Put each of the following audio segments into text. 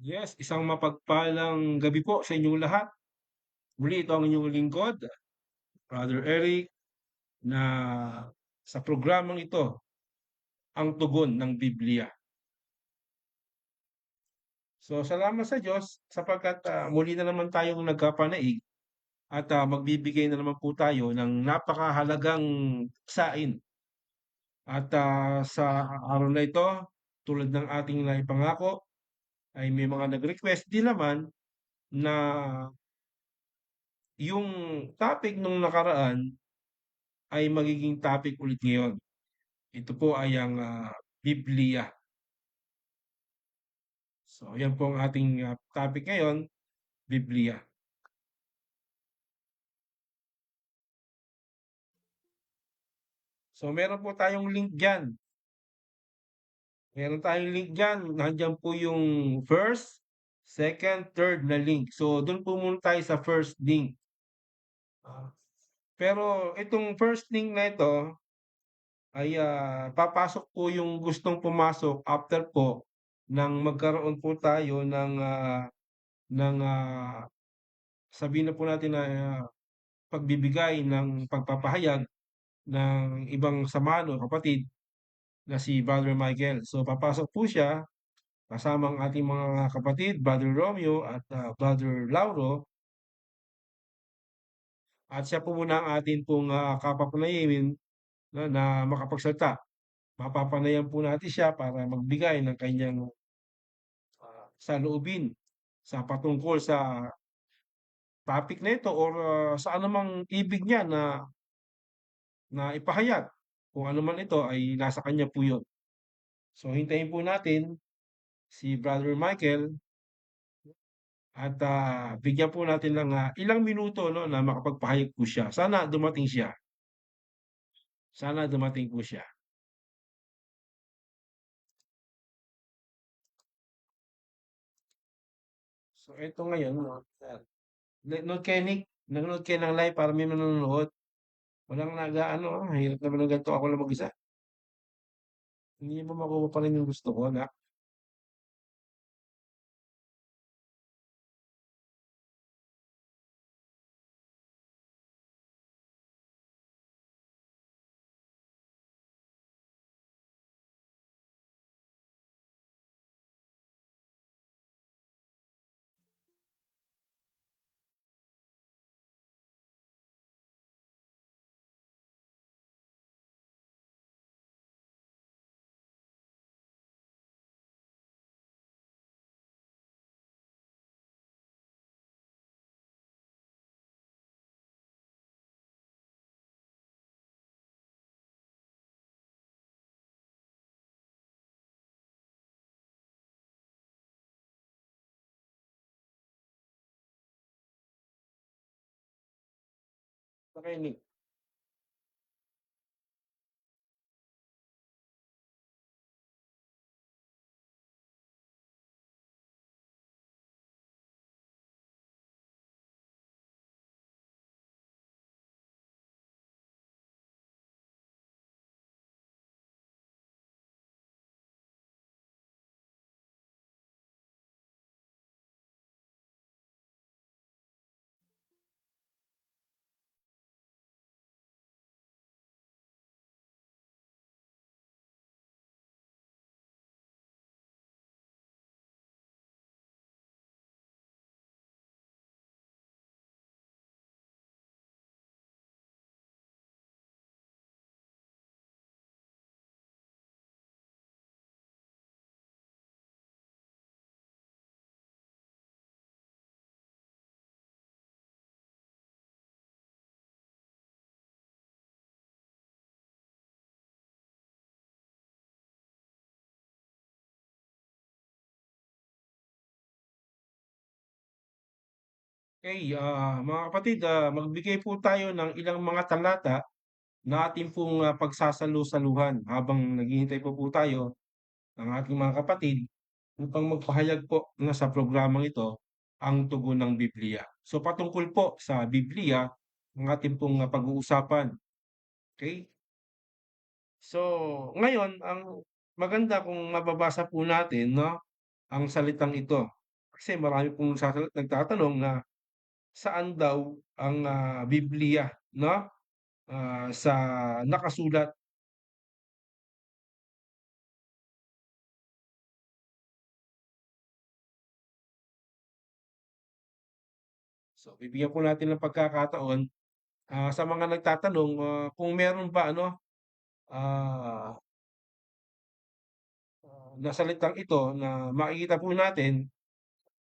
Yes, isang mapagpalang gabi po sa inyong lahat. Muli ito ang inyong lingkod, Brother Eric, na sa programang ito, ang tugon ng Biblia. So salamat sa Diyos sapagkat muli na naman tayong nagkapanaig at magbibigay na naman po tayo ng napakahalagang sain. At sa araw na ito, tulad ng ating naipangako, ay may mga nag-request din naman na yung topic nung nakaraan ay magiging topic ulit ngayon. Ito po ay ang Biblia. So, yan po ang ating topic ngayon, Biblia. So, meron po tayong link dyan. Meron tayong link dyan. Nandiyan po yung first, second, third na link. So, doon po muna tayo sa first link. Ah, pero itong first link na ito ay papasok po yung gustong pumasok after po nang magkaroon po tayo ng sabihin na po natin na pagbibigay ng pagpapahayag ng ibang samahan o kapatid na si Brother Michael. So papasok po siya kasama ang ating mga kapatid, Brother Romeo at Brother Lauro, at siya po muna ang atin pong kapapanayin na makapagsalita. Mapapanayan po natin siya para magbigay ng kanyang saloobin sa patungkol sa topic na ito or sa anumang ibig niya na ipahayag. Kung ano man ito ay nasa kanya po yun. So hintayin po natin si Brother Michael at bigyan po natin ng ilang minuto no, na makapagpahayag po siya. Sana dumating siya. Sana dumating po siya. So ito ngayon, no, nanonood kayo Nick, nanonood kayo ng live para may manonood. Walang nag-ano, hirap naman ng ganito ako lang mag-isa. Hindi mo makuha pa rin yung gusto ko, na. Nakinig. Okay, mga kapatid, magbigay po tayo ng ilang mga talata na ating pong pagsasalu-saluhan habang naghihintay po tayo ng ating mga kapatid upang magpahayag po na sa programang ito ang tugon ng Biblia. So patungkol po sa Biblia ang ating pong pag-uusapan. Okay? So ngayon ang maganda kung mababasa po natin no ang salitang ito. Kasi marami pong nagtatanong na saan daw ang, Biblia 'no, sa nakasulat. So, bibigyan po natin ng pagkakataon, sa mga nagtatanong, kung meron ba ano, ah, na salitang ito na makikita po natin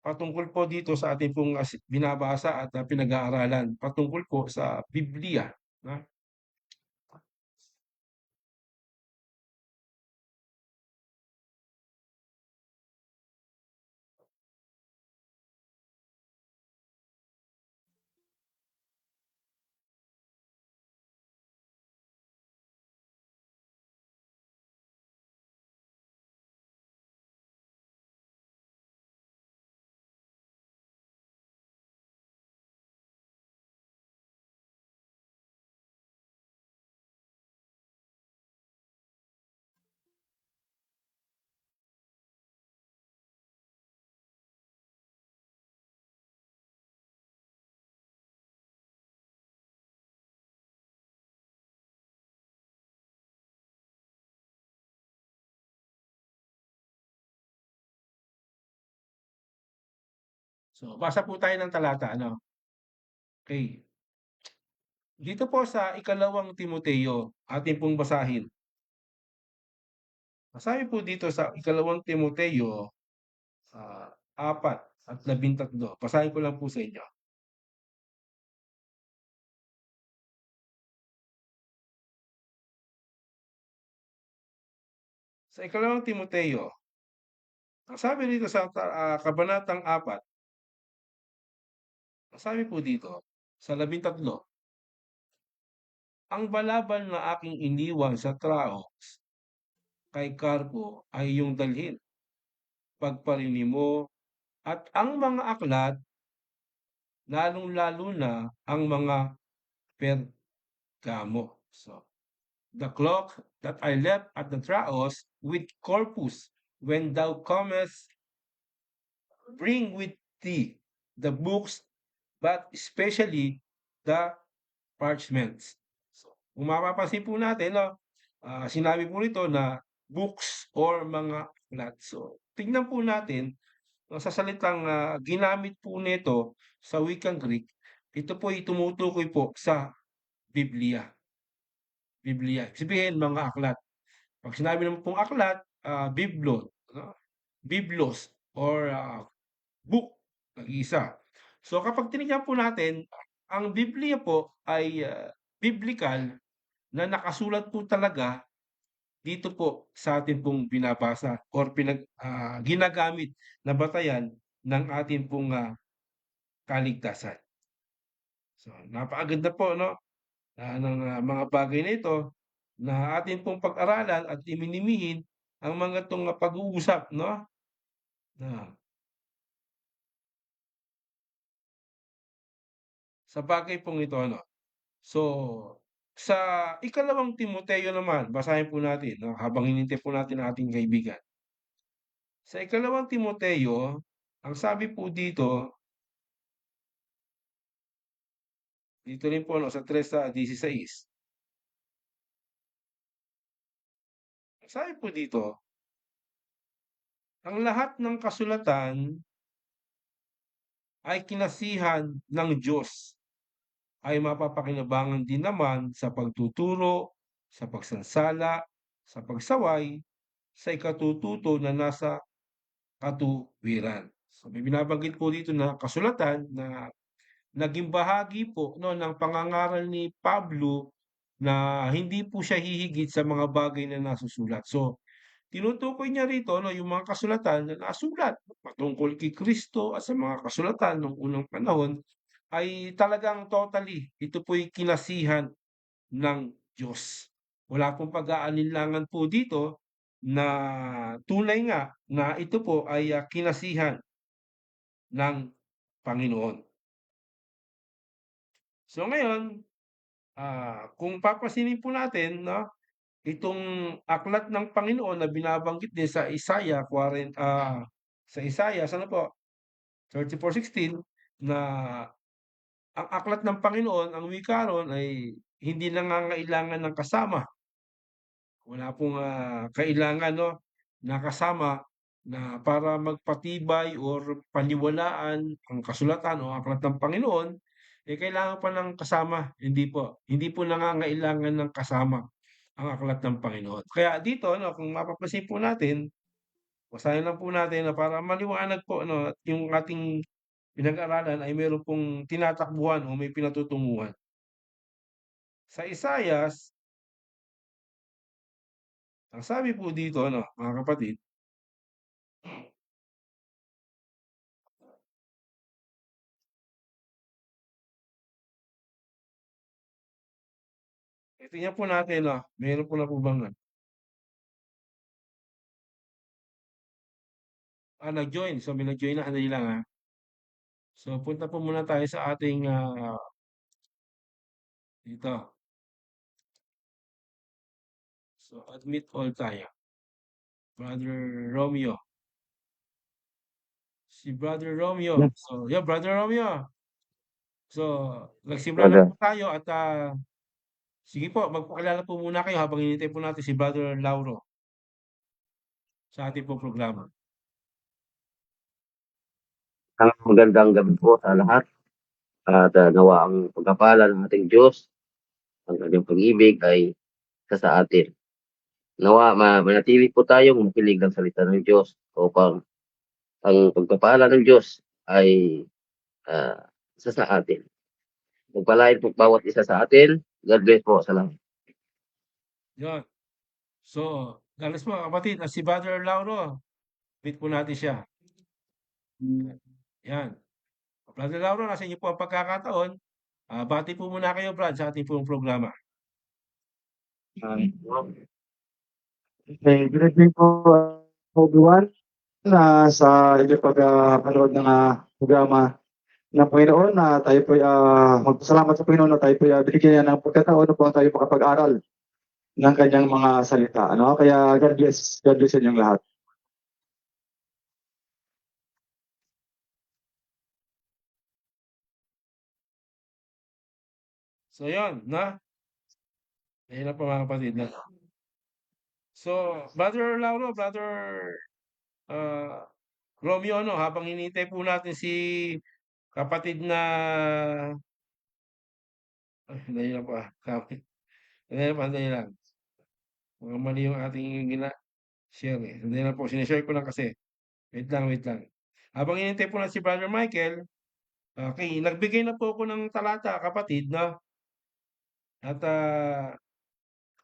patungkol po dito sa ating pong, binabasa at, pinag-aaralan patungkol po sa Biblia, 'no? So, basa po tayo ng talata ano, okey. Dito po sa ikalawang Timoteo, atin pong basahin. Sabi po dito sa ikalawang Timoteo, 4:13, basahin ko lang po sa inyo. Sa ikalawang Timoteo, ang sabi dito sa kabanatang 4, ang sabi po dito sa 13, "Ang balabal na aking iniwan sa Traos kay Carpo ay iyong dalhin, pagparini mo at ang mga aklat, lalong-lalo na ang mga Pergamo." So, "The cloak that I left at the Traos with Corpus, when thou comest, bring with thee the books, but especially the parchments." So, kung mapapansin po natin 'no, sinabi po rito na books or mga aklat. So, tignan po natin sa salitang, ginamit po nito sa wikang Greek, ito po ay tumutukoy po sa Biblia, Biblia. Ibig sabihin mga aklat. 'Pag sinabi naman pong aklat, biblo, 'no, biblos or, book, nag-iisa. So, kapag tinignan po natin, ang Biblia po ay, biblikal na nakasulat po talaga dito po sa atin pong binabasa or ginagamit na batayan ng ating pong, kaligtasan. So, napakaganda po 'no, ng, mga bagay na ito na atin pong pag-aralan at iminimihin ang mga 'tong, pag-uusap 'no, na sa bagay pong ito ano. So, sa ikalawang Timoteo naman, basahin po natin 'no, habang hinihintay po natin ang ating kaibigan. Sa ikalawang Timoteo, ang sabi po dito, dito rin po 'no, sa 3:16, sabi po dito, "Ang lahat ng kasulatan ay kinasihan ng Diyos, ay mapapakinabangan din naman sa pagtuturo, sa pagsansala, sa pagsaway, sa ikatututo na nasa katuwiran." So, may binabanggit po dito na kasulatan na naging bahagi po 'no, ng pangangaral ni Pablo na hindi po siya hihigit sa mga bagay na nasusulat. So, tinutukoy niya rito 'no, yung mga kasulatan na nasulat patungkol kay Kristo at sa mga kasulatan nung unang panahon ay talagang totally ito po'y kinasihan ng Diyos. Wala pong pag-aalinlangan po dito na tunay nga na ito po ay, kinasihan ng Panginoon. So ngayon, kung papansinin po natin 'no, itong aklat ng Panginoon na binabanggit din sa Isaiah 40, sa Isaiah ano po? 34:16 na ang aklat ng Panginoon, ang wika roon ay hindi nangangailangan ng kasama. Wala pong, kailangan 'no, na kasama na para magpatibay or paniwalaan ang kasulatan o aklat ng Panginoon, eh, kailangan pa ng kasama, hindi po. Hindi po nangangailangan ng kasama ang aklat ng Panginoon. Kaya dito 'no, kung mapapansin po natin, basahin lang po natin na para maliwanag po 'no, at yung ating pinag-aralan ay meron pong tinatakbuhan o may pinatutunguhan. Sa Isaias, ang sabi po dito ano, mga kapatid, tingnan po natin meron po na po bang nag-join. So, may nag-join na, sandali lang, So, punta po muna tayo sa ating, dito. So, admit all tayo. Brother Romeo. Si Brother Romeo. Yes, So, yeah, Brother Romeo. So, nagsimula na brother. po tayo at sige po, magpakilala po muna kayo habang hinihintay po natin si Brother Lauro sa ating pong programa. Ang magandang gabi po sa lahat at nawa ang pagkapala ng ating Diyos, ang kanyang pag-ibig ay sa atin. Nawa manatili po tayong makinig ng salita ng Diyos upang ang pagpapala ng Diyos ay ah, sa atin. Magpalain po bawat isa sa atin. God bless po sa lahat. Yun. So, galas po kapatid, si Brother Lauro, meet po natin siya. Yan. Brother Lauro, nasa inyo po ang pagkakataon. Bati po muna kayo, Brad, sa ating pong programa. Okay, good evening po everyone sa inyong pagpanood ng programa ng Panginoon na tayo po magpasalamat sa Panginoon na tayo po binigyan niya ng pagkataon upang tayo makapag-aral ng kanyang mga salita. Ano? Kaya God bless sa inyong lahat. So, yun, na? Ayun na po mga kapatid. Na. So, Brother Lauro, Brother Romeo, no, habang hinihintay po natin si kapatid na sandali lang po sandali lang. Mukhang mali yung ating share eh. Sandali lang po, sinishare ko lang kasi. Wait lang, wait lang. Habang hinihintay po natin si Brother Michael, okay, nagbigay na po ako ng talata, kapatid, no? At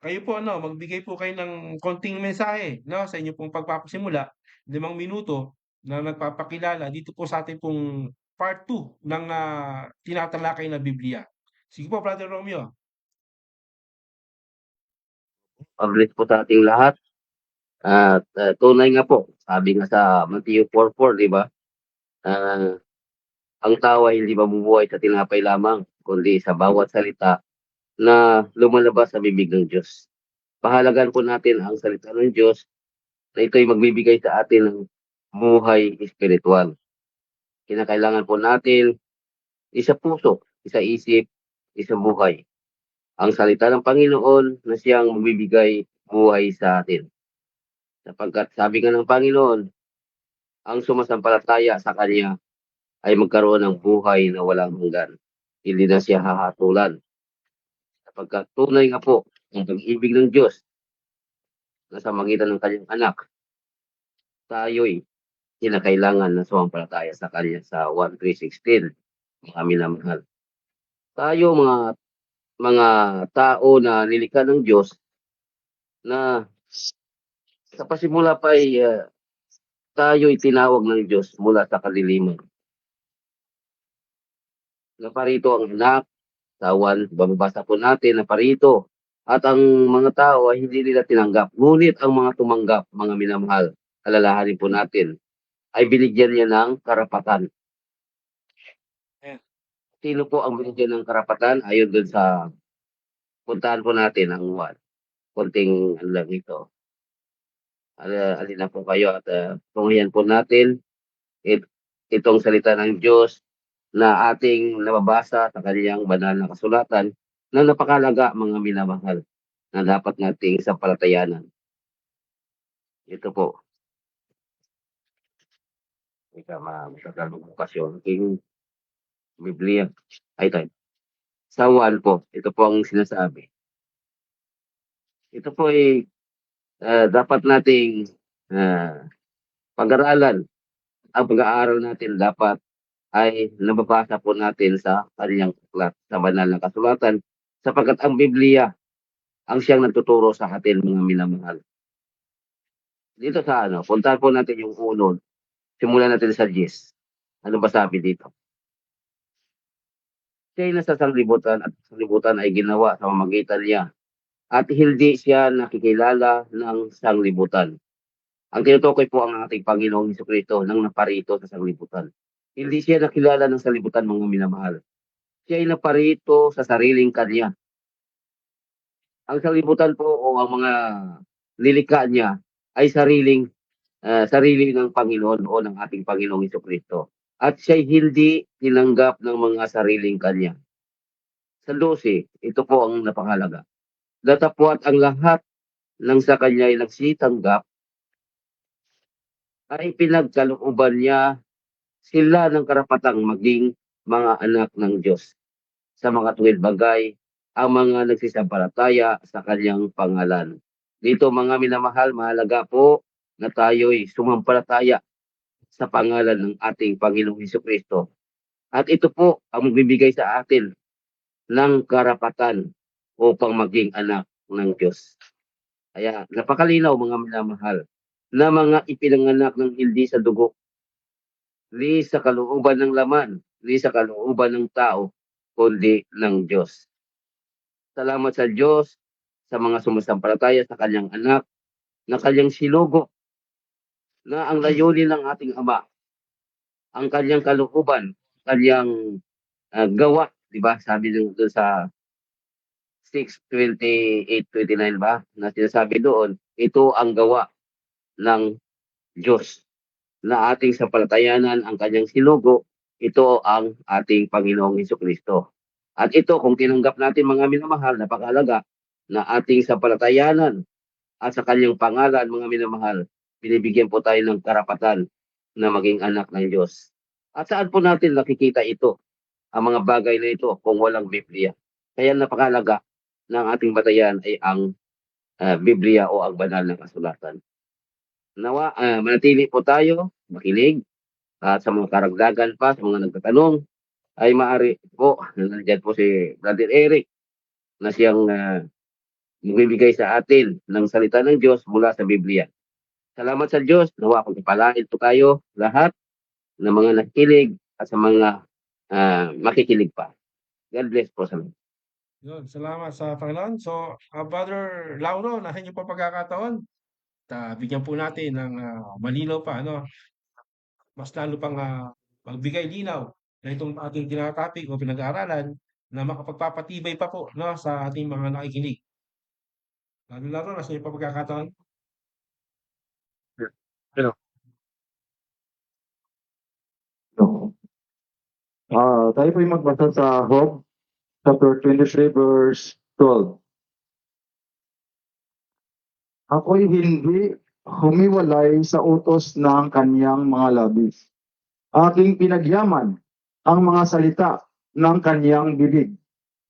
kayo po magbigay po kayo ng konting mensahe, no, sa inyo pong pagpapasimula, 5 minuto na nagpapakilala dito po sa ating pong part 2 ng tinatalakay na Biblia. Sige po, Brother Romeo. God bless po sa ating lahat. At tunay nga po, sabi nga sa Matthew 4:4, di ba? Ah, ang tao ay hindi mabubuhay sa tinapay lamang, kundi sa bawat salita na lumalabas sa bibig ng Diyos. Pahalagan po natin ang salita ng Diyos na ito'y magbibigay sa atin ng buhay espiritual. Kinakailangan po natin isa puso, isa isip, isa buhay. Ang salita ng Panginoon na siyang magbibigay buhay sa atin. Sapagkat sabi nga ng Panginoon, ang sumasampalataya sa Kanya ay magkaroon ng buhay na walang hanggan. Hindi na siya hahatulan. Sapagkat tunay nga po ang pag-ibig ng Diyos na sa magitan ng Kanyang anak, tayo'y kinakailangan na sumampalataya sa Kanya sa 1:3:16. Mga minamahal. Tayo mga tao na nilikha ng Diyos na sa pasimula pa ay tayo'y tinawag ng Diyos mula sa kadiliman. Naparito ang anak, tawan, bababasa po natin na parito. At ang mga tao ay hindi nila tinanggap. Ngunit ang mga tumanggap, mga minamahal, alalahanin po natin, ay binigyan niya ng karapatan. Ayan. Sino po ang binigyan ng karapatan? Ayon dun sa puntahan po natin ang konting ano lang ito. Alin na po kayo at tunghayan po natin. itong salita ng Diyos na ating nababasa sa kanyang banal na kasulatan na napakalaga mga minamahal na dapat nating sampalatayanan. Ito po, matagalong bukasyon, king Biblia. Ay, tayo. Sa 1 po, ito po ang sinasabi. Ito po ay dapat nating pag-aralan. Ang pag-aaral natin dapat ay nababasa po natin sa kanyang aklat, sa banal na kasulatan, sapagkat ang Biblia ang siyang nagtuturo sa atin mga minamahal. Dito sa puntahan po natin yung uno. Simulan natin sa 10. Ano ba sabi dito? Siya ay nasa sanglibutan at sanglibutan ay ginawa sa pamamagitan niya at hindi siya nakikilala ng sanglibutan. Ang tinutukoy po ang ating Panginoong Jesucristo nang naparito sa sanglibutan. Hindi siya nakilala ng sanglibutan mga minamahal. Siya ay naparito sa sariling kanya. Ang sanglibutan po o ang mga nilikha niya ay sarili ng Panginoon o ng ating Panginoong Jesucristo. At siya'y hindi tinanggap ng mga sariling kanya. Sa 12, ito po ang napakahalaga. Datapwat ang lahat ng sa kanya ay nagsitanggap ay pinagkalooban niya sila ng karapatang maging mga anak ng Diyos. Sa mga tuwid bagay, ang mga nagsisampalataya sa kanyang pangalan. Dito mga minamahal, mahalaga po na tayo'y sumampalataya sa pangalan ng ating Panginoong Jesucristo. At ito po ang magbibigay sa atin ng karapatan upang maging anak ng Diyos. Kaya napakalinaw mga minamahal na mga ipinanganak ng hindi sa dugo, di sa kalooban ng laman, di sa kalooban ng tao, kundi ng Diyos. Salamat sa Diyos sa mga sumasampalataya sa kanyang anak na kanyang sinugo na ang layunin ng ating Ama, ang kanyang kalooban, kanyang gawa, di ba? Sabi doon sa 6:28-29 ba? Na sinasabi doon, ito ang gawa ng Diyos na ating sampalatayanan ang kanyang sinugo, ito ang ating Panginoong Jesucristo. At ito, kung tinanggap natin mga minamahal, napakahalaga na ating sampalatayanan at sa kanyang pangalan, mga minamahal, binibigyan po tayo ng karapatan na maging anak ng Diyos. At saan po natin nakikita ito, ang mga bagay na ito, kung walang Biblia? Kaya napakahalaga na ang ating batayan ay ang Biblia o ang banal na kasulatan. Nawa, manatili po tayo, makinig, at sa mga karagdagan pa, sa mga nagtatanong, ay maaari po, nandiyan po si Brother Eric, na siyang magbibigay sa atin ng salita ng Diyos mula sa Biblia. Salamat sa Diyos, nawa kung ipalain po tayo lahat ng mga nakikinig at sa mga makikinig pa. God bless po sa mga. Yun, salamat sa Panginoon. So, Brother Lauro, nasa inyo pa pagkakataon. Bigyan po natin ng malinaw pa, mas lalo pang magbigay linaw na itong ating tinatapik o pinag-aaralan na makapagpapatibay pa po sa ating mga nakikinig. Brother Lauro, nasa inyo pa pagkakataon. Tayo po yung magbasa sa Job, chapter 23, verse 12. Ako'y hindi humiwalay sa utos ng kanyang mga labis. Aking pinagyaman ang mga salita ng kanyang bibig,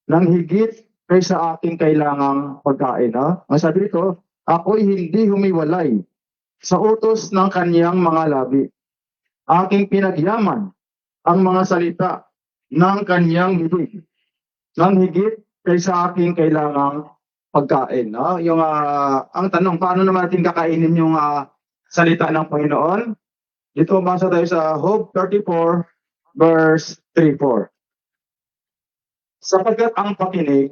nang higit kaysa aking kailangang pagkain. Ang sabi dito, ako'y hindi humiwalay sa utos ng kanyang mga labi. Aking pinagyaman ang mga salita ng kanyang bibig, nang higit kaysa aking kailangang pagkain. Ang tanong, paano naman natin kakainin yung salita ng Panginoon? Dito basa tayo sa Job 34, verse 3-4. Sapagkat ang pakinig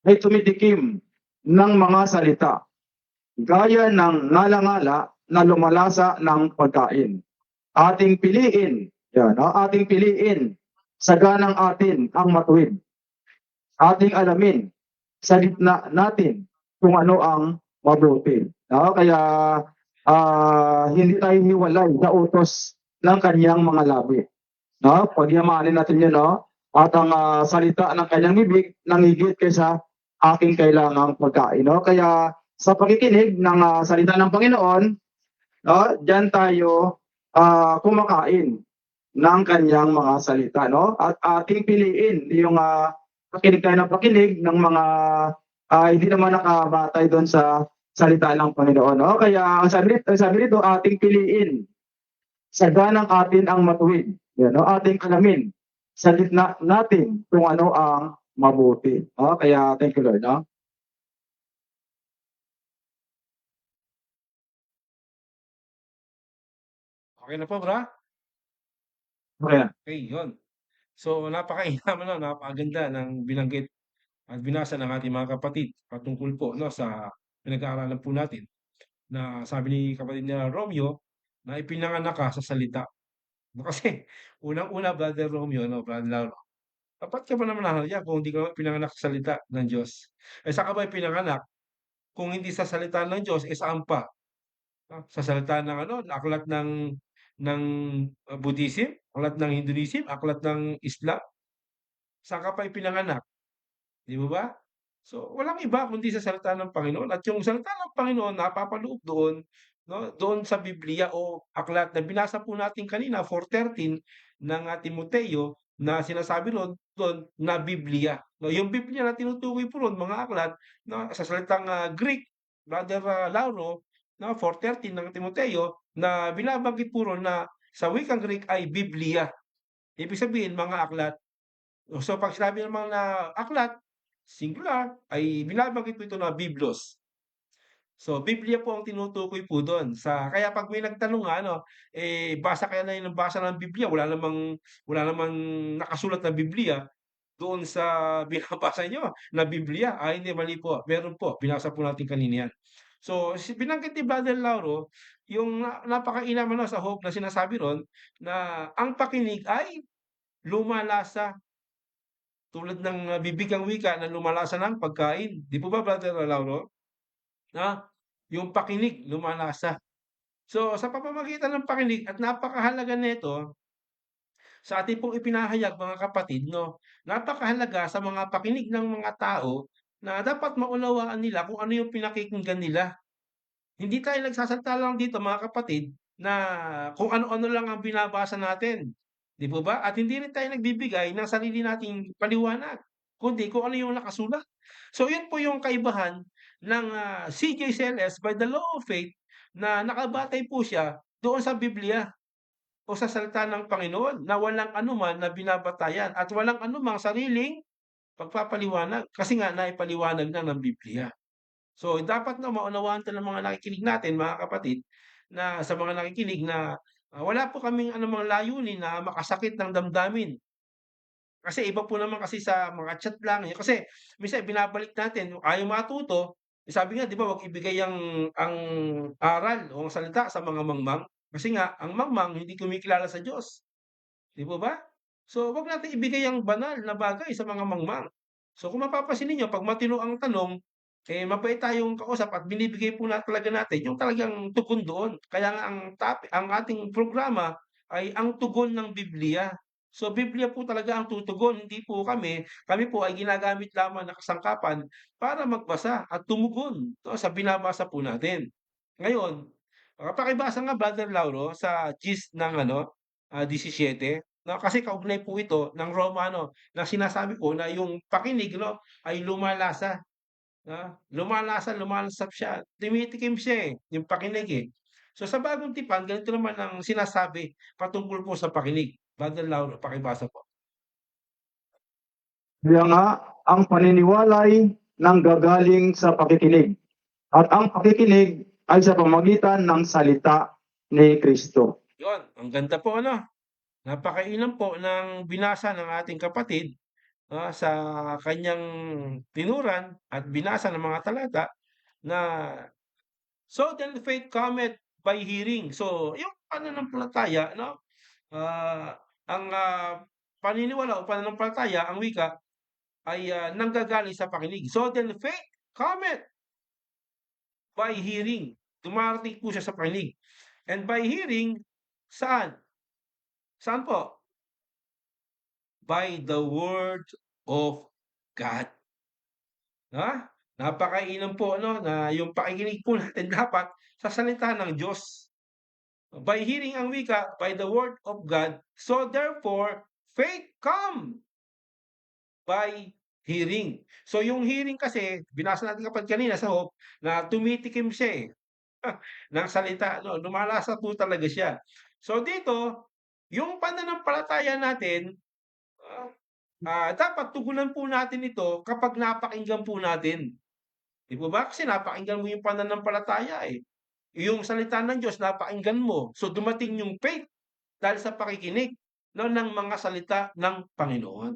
ay tumitikim ng mga salita, gaya ng nalangala na lumalasa ng pagkain. Ating piliin sa ganang atin ang matuwid. Ating alamin sa gitna natin kung ano ang mabuti. Kaya hindi tayo hiwalay sa utos ng kanyang mga labi. No? Pagyamanin natin yun, no? At ang salita ng kanyang bibig nanghigit kaysa aking kailangang pagkain. No? Kaya sa pakikinig ng salita ng Panginoon, no, diyan tayo kumakain ng kanyang mga salita. No? At ating piliin yung pakinig tayo ng pakinig ng mga hindi naman nakabatay doon sa salita ng Panginoon. No? Kaya ang sabi nito, ating piliin saganang atin ang matuwid. Yan, no? Ating alamin sa gitna natin kung ano ang mabuti. No? Kaya thank you Lord. No? Okay na po, bra? Okay na. Okay, yun. So, napakainam, ano, napakaganda ng binanggit at binasa ng ating mga kapatid patungkol po, no, sa pinag-aaralan po natin na sabi ni kapatid na Romeo na ipinanganak ka sa salita. No, kasi unang-una, Brother Romeo, no, Brother Lauro, dapat ka ba naman nahalaya kung hindi ka pinanganak sa salita ng Diyos? Eh, saan ka ba pinanganak kung hindi sa salita ng Diyos, eh saan pa? Sa salita ng ano, aklat ng Buddhism, aklat ng Hinduism, aklat ng Islam, saan ka pa ipinanganak? 'Di mo ba? So, walang iba kundi sa salita ng Panginoon at yung salita ng Panginoon napapaloob doon, 'no, doon sa Biblia o aklat na binasa po natin kanina 4:13 ng, Timoteo na sinasabi doon na Biblia, 'no. Yung Biblia na tinutukoy po ro'n mga aklat, 'no, sa salitang, Greek, Brother, Lauro, 'no, 4:13 ng Timoteo na binabanggit po ro'n na sa wikang Greek ay Biblia. Ibig sabihin mga aklat. So, 'pag sinabi namang na aklat, singular, ay binabanggit mo ito na biblos. So, Biblia po ang tinutukoy po do'n kaya 'pag may nagtanong nga ano, eh, basa ka na ng basa ng Biblia, wala namang nakasulat na Biblia doon sa binabasa niyo na Biblia. Hindi, mali po, meron po, binasa po natin kanina 'yan. So, binanggit ni Brother Lauro yung napakainam, ano, sa hope na sinasabi ro'n na ang pakinig ay lumalasa. Tulad ng, bibigang wika na lumalasa ng pagkain. 'Di po ba, Brother Lauro? Na yung pakinig lumalasa. So, sa pamamagitan ng pakinig at napakahalaga nito sa ating pong ipinahayag mga kapatid 'no, napakahalaga sa mga pakinig ng mga tao na dapat maunawaan nila kung ano yung pinakikinggan nila. Hindi tayo nagsasalita lang dito mga kapatid na kung ano-ano lang ang binabasa natin, 'di po ba? At hindi rin tayo nagbibigay ng sarili nating paliwanag, kundi kung ano yung nakasulat. So, yun po yung kaibahan ng, CJCLS by the Law of Faith na nakabatay po siya doon sa Biblia o sa salita ng Panginoon na walang anuman na binabatayan at walang anumang sariling pagpapaliwanag kasi nga naipaliwanag na ng Biblia. So, dapat na maunawaan 'to ng mga nakikinig natin mga kapatid, na sa mga nakikinig na, wala po kaming anumang layunin na makasakit ng damdamin. Kasi iba po naman kasi sa mga chat lang, kasi minsan binabalik natin, ayaw matuto, sabi nga 'di ba, 'wag ibigay ang aral o ang salita sa mga mangmang, kasi nga ang mangmang hindi kumikilala sa Diyos, 'di po ba? So, 'wag natin ibigay ang banal na bagay sa mga mangmang. So, kung mapapansin ninyo 'pag matino ang tanong, eh, mabait tayong kausap at binibigay po talaga natin yung talagang tugon doon. Kaya nga ang ating programa ay ang tugon ng Biblia. So, Biblia po talaga ang tutugon, hindi po kami po ay ginagamit lamang na kasangkapan para magbasa at tumugon, 'no, sa binabasa po natin. Ngayon, pakibasa nga Brother Lauro sa gist ng ano, 17, 'no, kasi kaugnay po ito ng Romano na sinasabi ko na yung pakinig 'no, ay lumalasa. Lumalasap siya, tumitikim siya, yung pakinig, eh. So, sa Bagong Tipan ganito naman ang sinasabi patungkol po sa pakinig. Brother Lauro, pakibasa po. Kaya nga, ang paniniwalay ng gagaling sa pakikinig. At ang pakikinig ay sa pamagitan ng salita ni Kristo. Yun, ang ganda po ano, napakainam po ng binasa ng ating kapatid, sa kanyang tinuran at binasa ng mga talata na, "So then faith cometh by hearing." So, yung pananampalataya 'no, ang, paniniwala o pananampalataya, ang wika ay, nanggagaling sa pakinig. So then faith cometh by hearing. Dumarating po siya sa pakinig. And by hearing, saan? Saan po? By the word of God. Ha? Napakainam po ano na yung pakikinig po natin dapat sa salita ng Diyos. By hearing ang wika, by the word of God, so therefore, faith come by hearing. So yung hearing kasi, binasa natin kapag kanina sa Hope, na tumitikim siya eh, ng salita, no? Lumalasa po talaga siya. So dito, yung pananampalataya natin, ah, dapat tugunan po natin ito kapag napakinggan po natin. Di po ba? Kasi napakinggan mo yung pananampalataya eh. Yung salita ng Diyos, napakinggan mo. So dumating yung faith dahil sa pakikinig no, ng mga salita ng Panginoon.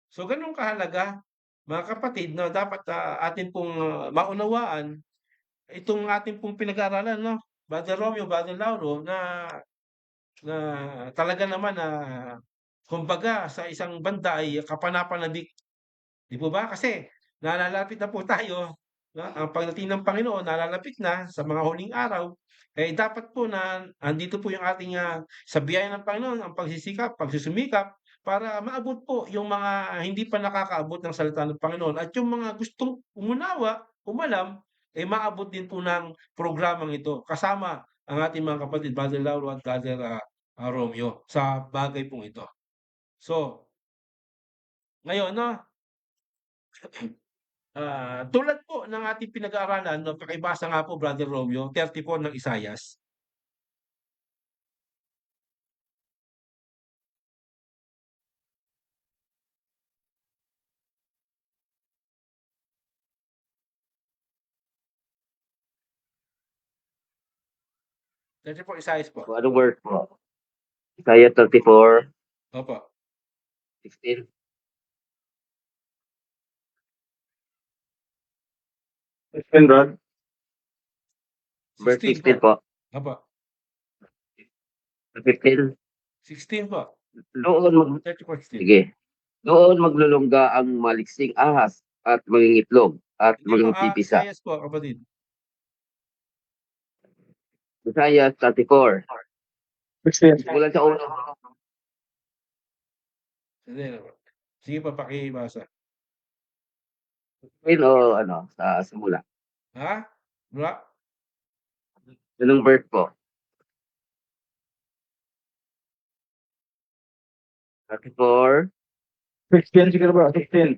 So ganun kahalaga, mga kapatid, na dapat atin pong maunawaan itong ating pong pinag-aaralan, no? Brother Romeo, Brother Lauro, na talaga naman na kumbaga sa isang banda ay kapanapanabik. Di po ba? Kasi nalalapit na po tayo, no? Ang pagdating ng Panginoon nalalapit na sa mga huling araw. Eh dapat po na andito po yung ating sa biyaya ng Panginoon ang pagsisikap, pagsusumikap para maabot po yung mga hindi pa nakakaabot ng salita ng Panginoon at yung mga gustong umunawa, umalam, eh maabot din po ng programang ito kasama ang ating mga kapatid, Brother Lauro at Brother Romeo sa bagay pong ito. So, ngayon, no, tulad po ng ating pinag-aaralan, no, pakibasa nga po, Brother Romeo, 34 ng Isayas. Isayas po. So, anong verse po? Isaiah 34, Opo. 16. Brad. Verse 16 16 po. po. Opo. 15. 16 po. Doon mag 34, 16. Sige. Doon maglulungga ang maliksing ahas at mangingitlog at Hindi po, mangpipisa. Isayas po, kapatid. Isaiah 34. 16. Simulan sa uno. Sige pa, pakibasa. O ano, sa simula. Ha? Bra? Anong verse po? 34. 16 siguro ba? 16.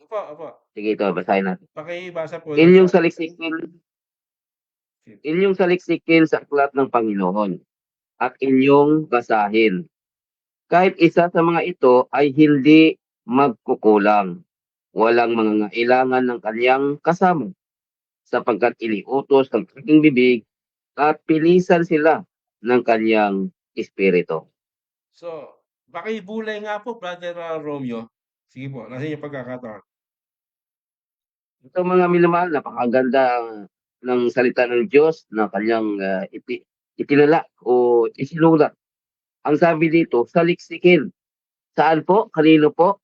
Opo, opo. Sige, ito, basahin natin. Pakibasa po. Inyong saliksikin sa aklat ng Panginoon at inyong basahin. Kahit isa sa mga ito ay hindi magkukulang. Walang mangangailangan ng kanyang kasama sapagkat iniutos ng aking bibig at pilisan sila ng kanyang espiritu. So, pakibulay nga po, Brother Romeo. Sige po, nasa inyo pagkakataon. Ito mga minamahal, napakaganda ng salita ng Diyos na kanyang itinala o isinulat. Ang sabi dito, saliksikin. Saan po? Kanino po?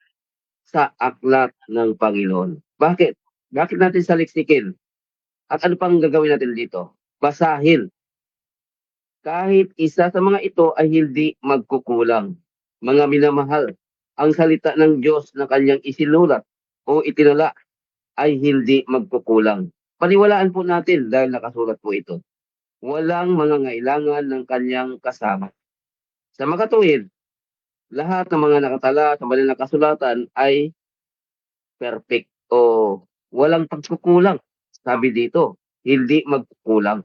Sa aklat ng Panginoon. Bakit? Bakit natin saliksikin? At ano pang gagawin natin dito? Basahin. Kahit isa sa mga ito ay hindi magkukulang. Mga minamahal, ang salita ng Diyos na kanyang isinulat o itinala ay hindi magkukulang. Paniwalaan po natin dahil nakasulat po ito. Walang mangangailangan ng kanyang kasama. Sa makatuwid, lahat ng mga nakatala sa banal na kasulatan ay perfect o walang pagkukulang. Sabi dito, hindi magkukulang.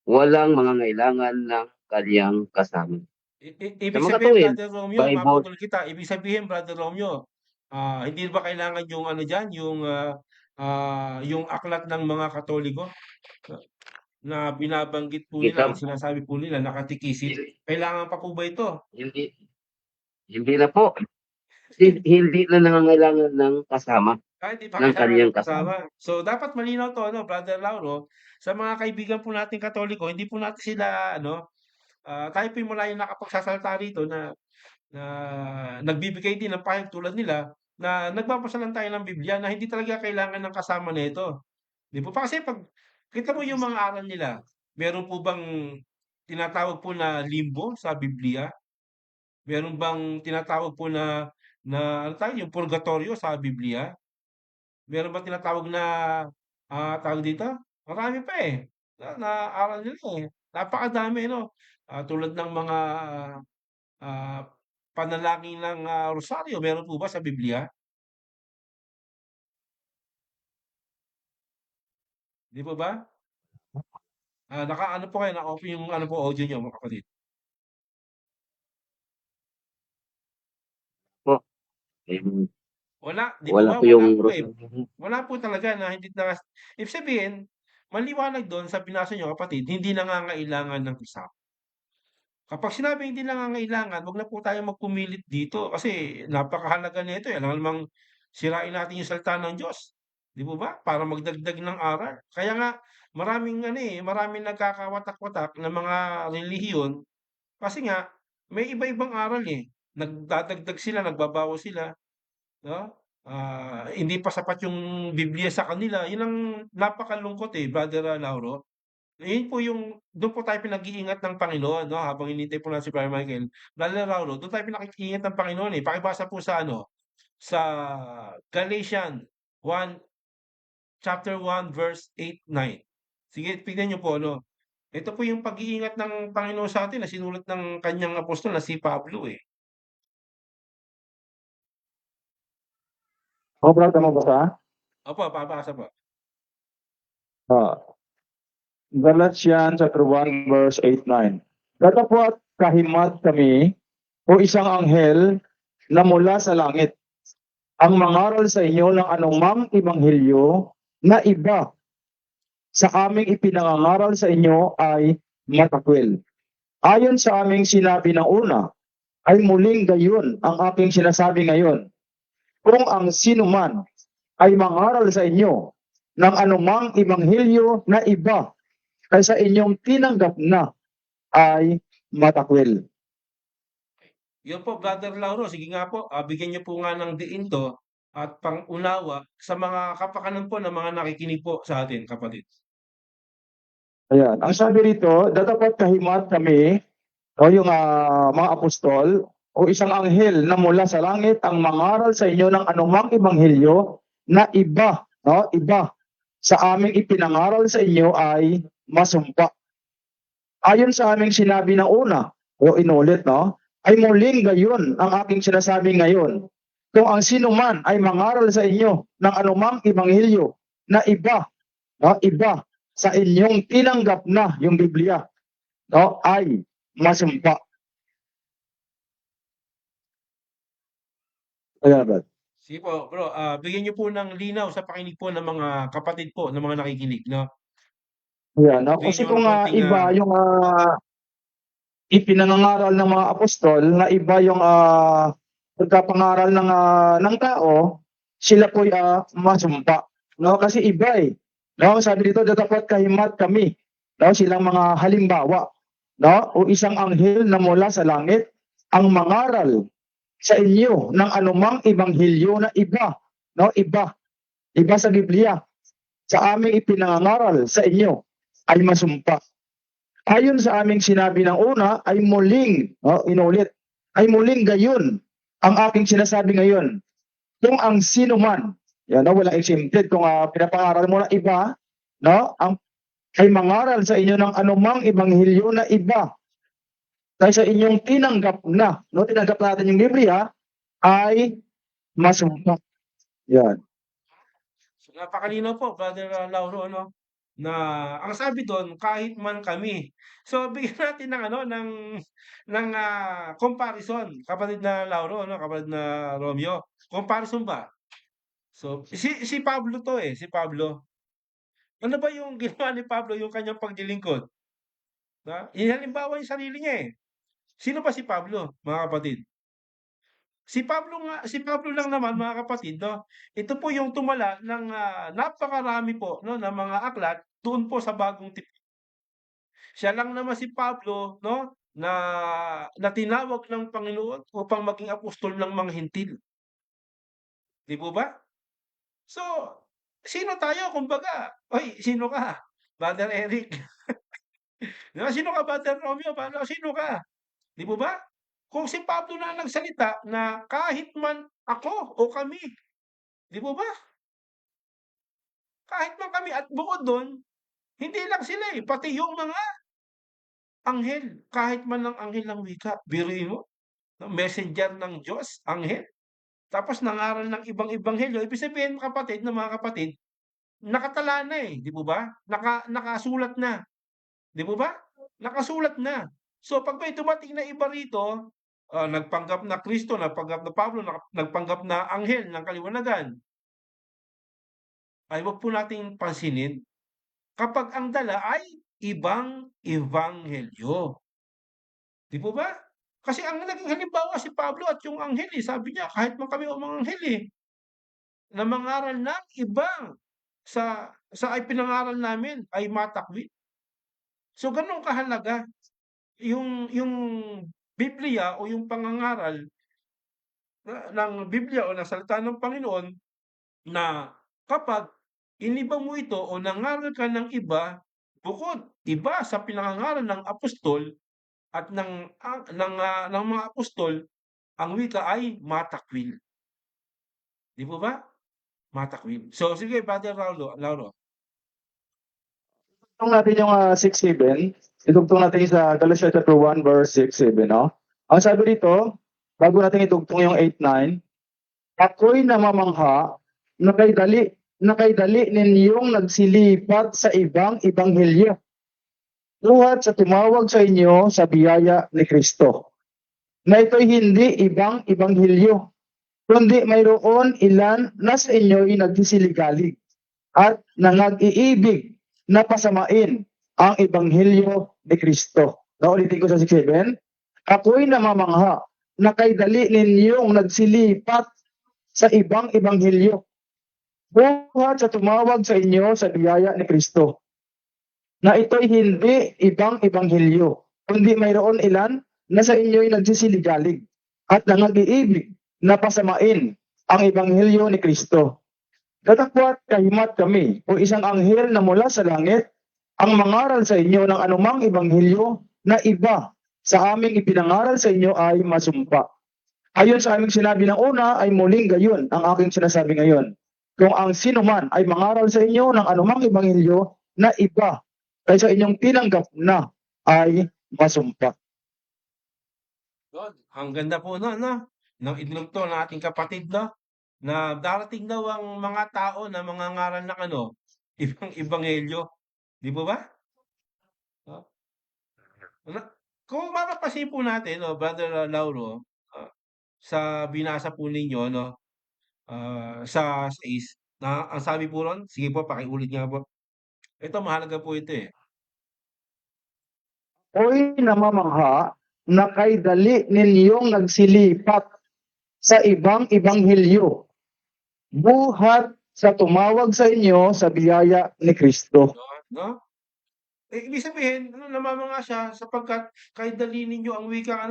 Walang mangangailangan ng kanyang kasama. Ibig Sa sabihin, makatuwid, Brother Romeo, Bible, maputol kita. Ibig sabihin, Brother Romeo, hindi ba kailangan yung ano diyan, yung aklat ng mga Katoliko na binabanggit po nila, isang, sinasabi po nila, nakatikisin. Kailangan pa po ba ito? hindi, hindi na po. Hindi na nangangailangan ng kasama, Hindi pa ng kailangan kanyang ng kasama. kasama. So, dapat malinaw to, ano, Brother Lauro, sa mga kaibigan po nating Katoliko, hindi po natin sila, ano, tayo po mula yung nakapagsasalita rito na nagbibigay din ng pahayag tulad nila na nagbabasa lang tayo ng Biblia na hindi talaga kailangan ng kasama nito. 'Di po ba kasi 'pag kita mo yung mga aral nila, meron po bang tinatawag po na limbo sa Biblia? Meron bang tinatawag po na ano tawag yung purgatorio sa Biblia? Meron bang tinatawag na, tawag dito? Marami pa, eh, na naaral nila, eh. Napakadami 'no, tulad ng mga, ah, panalangin ng, rosaryo meron po ba sa Biblia? 'Di po ba? Naka-ano po kayo, naka-off yung ano po audio niyo mga kapatid. Po, eh, Wala, 'di po wala ba? po Wala yung po, eh. rosaryo. Wala po talaga na hindi na ibig sabihin, maliwanag dun sa binasa niyo kapatid, hindi nangangailangan ng isa. Kapag sinabing hindi nangangailangan, wag na po tayong magpumilit dito kasi napakahalaga nito, eh, alam namang sirain natin yung salita ng Diyos, 'di po ba? Para magdagdag ng aral. Kaya nga maraming ano, eh, maraming nagkakawatak-watak na mga relihiyon kasi nga may iba-ibang aral, eh. Nagdadagdag sila, nagbabawas sila, 'no? Hindi pa sapat yung Biblia sa kanila, yun ang napakalungkot, eh, Brother, Lauro. Yun po yung dun po tayo pinag-iingat ng Panginoon 'no, habang hinihintay po natin si Brother Michael. Brother Lauro, dun tayo pinag-iingat ng Panginoon, eh. Pakibasa po sa ano, sa Galatians 1, chapter 1, verse 8, 9. Sige, tignan niyo po ano, ito po yung pag-iingat ng Panginoon sa atin na sinulat ng kanyang apostol na si Pablo, eh. Ako, brad, mo ba sa? Opo, papasa po. Galatians chapter 1 verse 8-9. Datapwat kahimat kami o isang anghel na mula sa langit ang mangaral sa inyo ng anumang ibanghilyo na iba sa aming ipinangangaral sa inyo ay matakwil. Ayon sa aming sinabi ng una, ay muling gayon ang aking sinasabi ngayon. Kung ang sinuman ay mangaral sa inyo ng anumang ibanghilyo na iba kaysa inyong tinanggap na ay matakwil. Yun po, Brother Lauro, sige nga po, bigyan niyo po nga ng diin 'to at pang-unawa sa mga kapakanan po ng mga nakikinig po sa atin, kapatid. Ayan. Ang sabi rito, datapat kahimat kami o yung mga apostol o isang anghel na mula sa langit ang mangaral sa inyo ng anumang ibanghilyo na iba, no? Iba sa aming ipinangaral sa inyo ay masumpa. Ayon sa aming sinabi ng una, o inulit, no? Ay muling gayon ang aking sinasabi ngayon. Kung ang sino man ay mangaral sa inyo ng anumang ibanghilyo na iba, no? Iba sa inyong tinanggap na yung Biblia, no? Ay masumpa. Ayan, brad. Sige po, bro, bigyan niyo po ng linaw sa pakinig po ng mga kapatid po, ng mga nakikinig, 'no? Ayan, no? Bigyan Kasi niyo ng kung konting, iba yung ipinangangaral ng mga apostol, na iba yung pagkapangaral ng tao, sila po'y masumpa. No? Kasi iba eh. No? Sabi dito, dapat kahimat kami. No? Silang mga halimbawa. No? O isang anghel na mula sa langit ang mangaral sa inyo ng anumang ibanghilyo na iba. No? Iba. Iba sa Biblia. Sa aming ipinangangaral sa inyo ay masumpa. Ayon sa aming sinabi ng una, ay muling, inulit, ay muling gayon ang aking sinasabi ngayon. Kung ang sino man, yan, no, wala exempted, kung pinapangaral mo na iba, no, ay mangaral sa inyo ng anumang ibanghilyo na iba kaysa inyong tinanggap na, no, tinanggap natin yung Biblia, ay masumpa. Yan. So, napakalinaw po, Brother, Lauro, ano, na ang sabi dun, kahit man kami. So, bigyan natin ng ano, ng, comparison, kapatid na Lauro, ano, kapatid na Romeo. Comparison ba? So, si Pablo 'to, eh, si Pablo. Ano ba yung ginawa ni Pablo, yung kanyang paglilingkod, ihalimbawa yung sarili niya, eh. Sino ba si Pablo, mga kapatid? Si Pablo lang naman, mga kapatid, 'no, ito po yung tumala ng, napakarami po 'no, ng mga aklat doon po sa Bagong Tipan. Siya lang naman si Pablo 'no, na tinawag ng Panginoon upang maging apostol ng mga Hentil, 'di po ba? So, sino tayo kumbaga, "Hoy, sino ka, Brother Eric?" 'Di ba, "Sino ka, Brother Romeo?" Sino ka? 'Di po ba? Kung si Pablo na ang nagsalita na kahit man ako o kami, 'di po ba? Kahit man kami at bukod dun, hindi lang sila, pati yung mga anghel, kahit man ang anghel ng wika, biruin mo, no, messenger ng Diyos, anghel, tapos nangaral ng ibang ebanghelyo, ibig sabihin kapatid na mga kapatid, nakatala na, 'di po ba? Nakasulat na, 'di po ba? Nakasulat na. So, 'pag may dumating na iba rito, nagpanggap na Kristo, nagpanggap na Pablo, nagpanggap na anghel ng kaliwanagan, ay wag po nating pansinin kapag ang dala ay ibang ebanghelyo. 'Di po ba? Kasi ang naging halimbawa si Pablo at yung anghel, sabi niya kahit man kami o mga anghel, na mangaral ng ibang sa ipinangaral namin ay matakwil. So gano'n kahalaga yung Biblia o yung pangangaral ng Biblia o ng salita ng Panginoon na kapag iniba mo ito o nangaral ka ng iba, bukod iba sa pinangangaral ng apostol at ng mga apostol, ang wika ay matakwil. 'Di po ba? Matakwil. So sige Brother Lauro. Itong natin yung 6-7, idugtong natin sa Galatians chapter 1 verse 6-7, no? Ang sabi dito, bago natin idugtong yung 8-9, ako'y namamangha na kay dali ninyong nagsilipat sa ibang ebanghelyo, buhat sa tumawag sa inyo sa biyaya ni Kristo, na ito'y hindi ibang ebanghelyo, kundi mayroon ilan na sa inyo'y nagsisiligalig at nangag-iibig na pasamain ang ebanghelyo ni Kristo. Naulitin ko sa 6-7, ako'y namamangha na kay dali ninyong nagsilipat sa ibang ebanghelyo, buhat sa tumawag sa inyo sa biyaya ni Kristo, na ito'y hindi ibang ebanghelyo, kundi mayroon ilan na sa inyo'y nagsisiligalig at nangag-iibig na pasamain ang ebanghelyo ni Kristo. Datapwat kahimat kami o isang anghel na mula sa langit ang mangaral sa inyo ng anumang ebanghelyo na iba sa aming ipinangaral sa inyo ay masumpa. Ayon sa aming sinabi ng una ay muling gayon ang aking sinasabi ngayon. Kung ang sino man ay mangaral sa inyo ng anumang ebanghelyo na iba kaysa inyong tinanggap na ay masumpa. Yun, ang ganda po no, ng idinugtong ng ating kapatid, no? Na darating daw ang mga tao na mangangaral ng ibang ebanghelyo. 'Di po ba? Oh, na kung mapapansin po natin, no, Brother Lauro, sa binasa po ninyo, no, sa 6, na ang sabi po ron, sige po pakiulit nga po. Ito mahalaga po ito, Ako'y namamangha na kay dali ninyong nagsilipat sa ibang ebanghelyo, buhat sa tumawag sa inyo sa biyaya ni Kristo. no? Ibig sabihin, namamanga siya sapagkat kahit dali ninyo ang wikang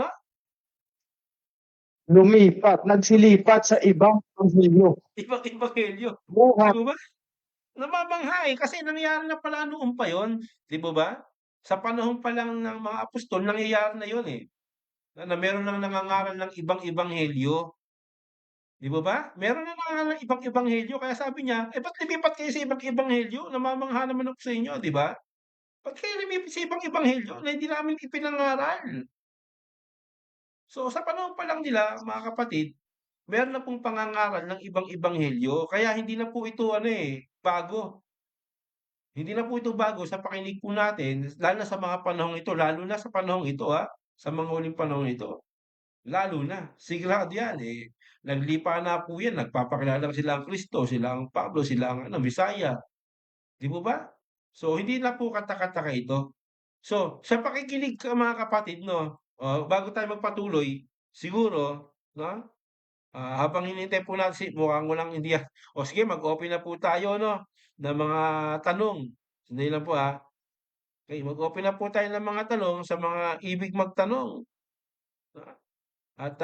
Lumipat, nagsilipat sa ibang ebanghelyo, ibang ebanghelyo. 'Di buhat. po ba? Namamangha, kasi nangyari na pala noon pa 'yon, 'di po ba? Sa panahon pa lang ng mga apostol nangyayari na 'yon, na meron ng nangangaral ng ibang ebanghelyo, 'di po ba? Meron na nangangaral ng ibang ebanghelyo kaya sabi niya, "Eh, ba't lumipat kayo sa ibang ebanghelyo? Namamangha naman ako sa inyo, 'di ba? Ba't kayo lumipat sa ibang ebanghelyo na hindi namin ipinangaral?" So, sa panahon pa lang nila mga kapatid, meron na pong pangangaral ng ibang ebanghelyo kaya hindi na po ito bago. Hindi na po ito bago sa pakinig po natin lalo na sa mga panahong ito, lalo na sa panahong ito, sa mga huling panahon ito. Lalo na, sigurado yan, naglipa na po yan, nagpapakilala sila ang Kristo, sila ang Pablo, sila ang Bisaya, 'di po ba? So, hindi na po kata-kataka ito. So, sa pakikinig mga kapatid 'no, bago tayo magpatuloy, siguro 'no, habang hinihintay po natin mukhang walang hindi o sige mag-open na po tayo 'no, ng mga tanong. Sandali lang po, okey mag-open na po tayo ng mga tanong sa mga ibig magtanong, ah, at,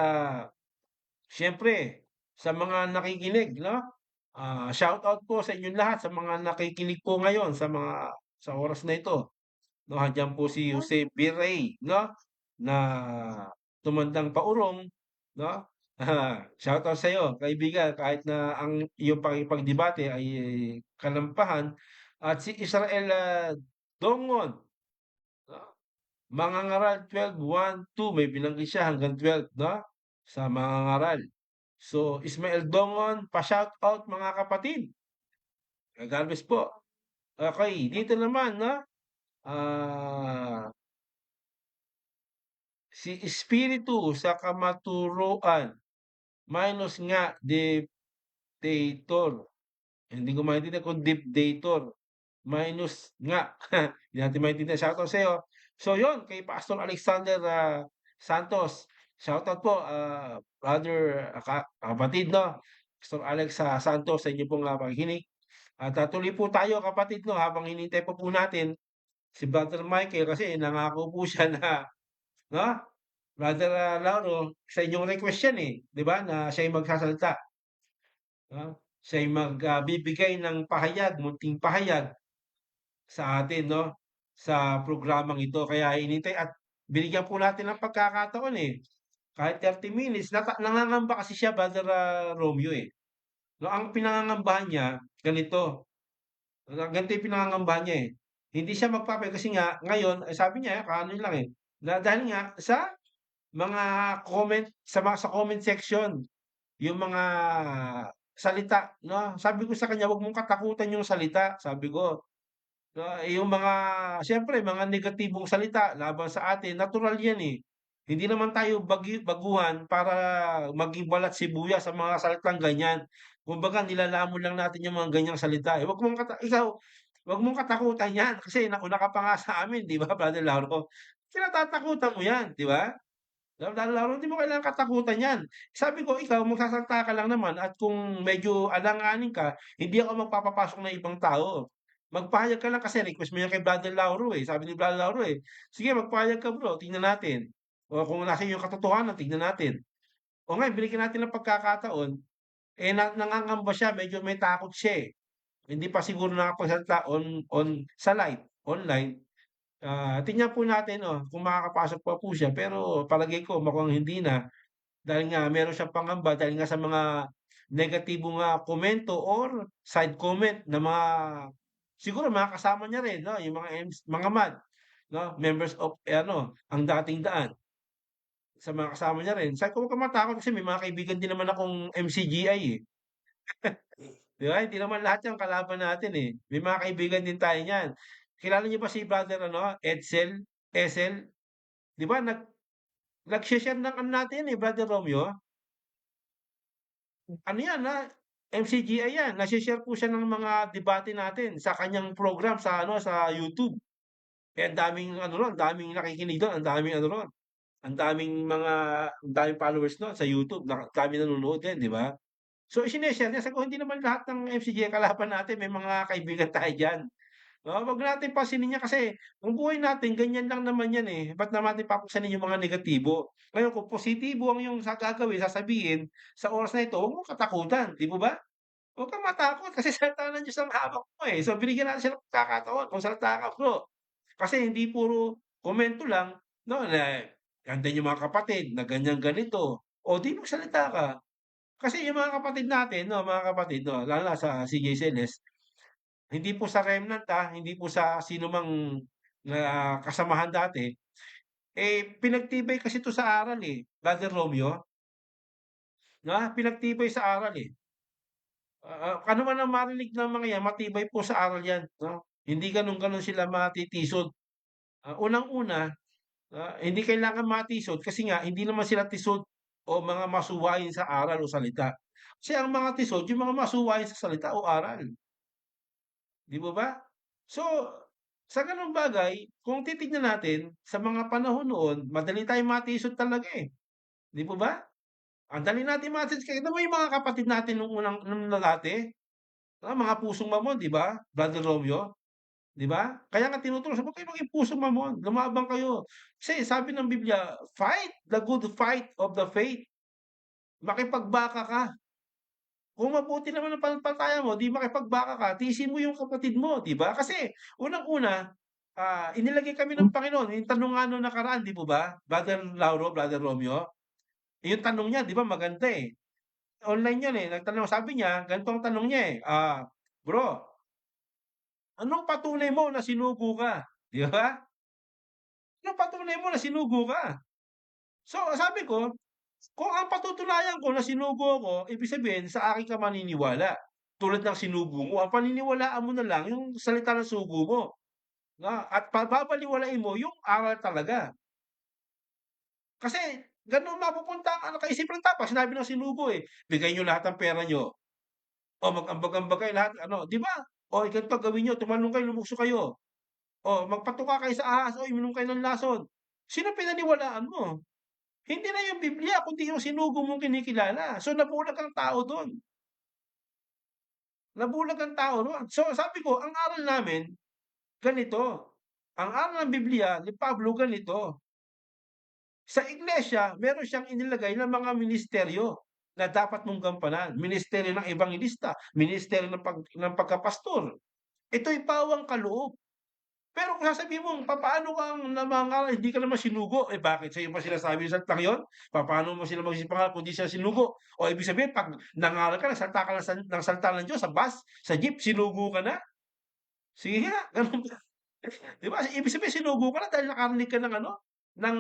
siyempre sa mga nakikinig 'no, shoutout po sa inyong lahat sa mga nakikinig po ngayon sa oras na ito 'no, andiyan po si Jose Birey 'no, na tumandang paurong, 'no? Shoutout sa'yo kaibigan kahit na ang iyong pakikipagdebate ay kalampahan at si Israel, Dongon, 'no? Mangangaral 12:1-2 may binanggit siya hanggang 12, 'no? Sa mangangaral. So, Ismael Dongon, pa-shoutout mga kapatid. God bless po. Okey, dito naman 'no, ah, si Espiritu sa kamaturuan minus nga dictator. Hindi ko maintindihan kung dictator minus nga. Hindi natin maintindihan. Shoutout sa'yo. So yon kay Pastor Alexander, Santos. Shoutout po, brother, kapatid 'no, Pastor Alex, Santos sa inyo pong, pakikinig. At, tuloy po tayo kapatid 'no, habang hinihintay pa po natin si Brother Michael kasi nangako po siya na 'no, Brother, Lauro, sa inyong request yan, 'di ba, na siya'y magsasalita, 'no? Siya'y bibigay ng pahayag, munting pahayag sa atin 'no, sa programang ito. Kaya hinintay at binigyan po natin ng pagkakataon, kahit 30 minutes nangangamba kasi siya Brother, Romeo, 'no, ang pinangangambahan niya ganito, ganito yung pinangangambahan niya, Hindi siya kasi nga ngayon, sabi niya kaano lang, na dahil nga sa comment section, yung mga salita 'no, sabi ko sa kanya, "Wag mong katakutan yung salita," sabi ko. Yung mga siyempre mga negatibong salita laban sa atin natural 'yan, Hindi naman tayo baguhan para maging balat sibuyas sa mga salitang ganyan. Kumbaga nilalamon lang natin yung mga ganyang salita, wag mong katakutan 'yan kasi nauna ka pa nga sa amin 'di ba, Brother Lauro? Kinatatakutan mo 'yan, 'di ba? Lalo hindi mo kailangang katakutan 'yan. Sabi ko, ikaw magsasalita ka lang naman at kung medyo alanganin ka, hindi ako magpapapasok ng ibang tao. Magpahayag ka lang kasi request mo 'yan kay Brother Lauro, Sabi ni Brother Lauro, "Sige magpahayag ka bro, tingnan natin. O kung nasa yung katotohanan, tignan natin." O ngayon binigyan natin ng pagkakataon, nangangamba siya, medyo may takot siya, Hindi pa siguro nakapagsalita sa online. Tingnan po natin, kung makakapasok pa po siya pero palagay ko mukhang hindi na dahil nga meron siyang pangamba dahil nga sa mga negatibong, komento or side comment na mga siguro mga kasama niya rin 'no, yung mga MAD 'no, members of ang dating daan sa mga kasama niya rin. Sabi ko, "Huwag kang matakot kasi may mga kaibigan din naman akong MCGI, 'Di ba, hindi naman lahat 'yan kalaban natin, May mga kaibigan din tayo niyan. Kilala niyo ba si Brother Edsel? 'Di ba nag-she-share ng ano natin, Brother Romeo, ano 'yan, MCGI 'yan, nagshe-share po siya ng mga debate natin sa kanyang program sa YouTube. Eh, ang daming ano ro'n, ang daming nakikinig do'n, ang daming followers no'n sa YouTube, daming nanonood din, 'di ba? So, shine-share niya, sabi ko, "Hindi naman lahat ng MCGI kalaban natin, may mga kaibigan tayo diyan." Wag natin pansinin yan kasi ang buhay natin ganyan lang naman yan, ba't naman natin papansinin yung mga negatibo? Ngayon kung positibo ang iyong gagawin, sasabihin, sa oras na ito, huwag mong katakutan, 'di po ba? Huwag kang matakot kasi salita ng Diyos ang hawak mo, So, binigyan natin siya ng pagkakataon, magsalita ka bro. Kasi hindi puro komento lang 'no, na andiyan yung mga kapatid na ganyan ganito, o 'di magsalita ka. Kasi yung mga kapatid natin 'no, mga kapatid 'no, lalo na sa CJ Celes, hindi po sa remnant, hindi po sa sino mang na kasamahan dati, pinagtibay kasi 'to sa aral, Brother Romeo, pinagtibay sa aral, ano man ang marinig ng mga 'yan matibay po sa aral 'yan 'no, hindi gano'n-gano'n sila matitisod. Unang-una, hindi kailangan matisod kasi nga hindi naman sila tisod o mga masuwain sa aral o salita. Kasi ang mga tisod yung mga masuwain sa salita o aral. 'Di po ba? So, sa gano'ng bagay, kung titignan natin sa mga panahon noon, madali tayong matisod talaga, 'di po ba? Ang dali natin matisod tignan mo yung mga kapatid natin nung dati, mga pusong mamon, 'di ba, Brother Romeo, 'di ba? Kaya nga tinuturo huwag kayong maging pusong mamon, lumaban kayo. Kasi sabi ng Biblia, "Fight the good fight of the faith." Makipagbaka ka. Kung mabuti naman ang pananampalataya mo, 'di makipagbaka ka, tiisin mo yung kapatid mo, 'di ba? Kasi unang-una Inilagay kami ng Panginoon, yung tanong nga nung nakaraan, 'di po ba? Brother Lauro, Brother Romeo, yung tanong niya 'di ba maganda, eh. Online 'yan, eh, nagtanong sabi niya ganito ang tanong niya, eh, "Bro, anong patunay mo na sinugo ka?" 'Di ba? Anong patunay mo na sinugo ka? So, sabi ko, kung ang patutunayan ko na sinugo ako, ibig sabihin sa akin ka maniniwala. Tulad ng sinugo mo, ang paniniwalaan mo na lang yung salita ng sugo mo, at babaliwalain mo yung aral talaga. Kasi gano'n mapupunta ang ano kaisipan ng tao 'pag sinabi ng sinugo, eh, bigay niyo lahat ng pera niyo, o mag-ambag-ambag kayo lahat ano, 'di ba? O ganito gawin niyo, tumalon kayo, lumukso kayo, o magpatuka kayo sa ahas, o uminom kayo ng lason. Sino pinaniwalaan mo? Hindi na yung Biblia kundi yung sinugo mong kinikilala. So, nabulag ang tao dun, nabulag ang tao ro'n. So, sabi ko ang aral namin ganito, ang aral ng Biblia ni Pablo ganito. Sa iglesia, meron siyang inilagay na mga ministeryo na dapat mong gampanan. Ministeryo ng ebanghelista, ministeryo ng pagkapastor. Ito'y pawang kaloob. Pero kung sasabihin mo, papaano kang namangaral, hindi ka naman sinugo, eh bakit sa'yo pa sinasabi yung salitang yun? Papaano mo sila magsipangaral kung di sila sinugo? O ibig sabihin, pag nangaral ka, nagsalita ka ng salita ng Diyos sa bus, sa jeep, sinugo ka na? Sige nga, ganun ba? 'Di ba, ibig sabihin sinugo ka na dahil nakarinig ka ng ano, ng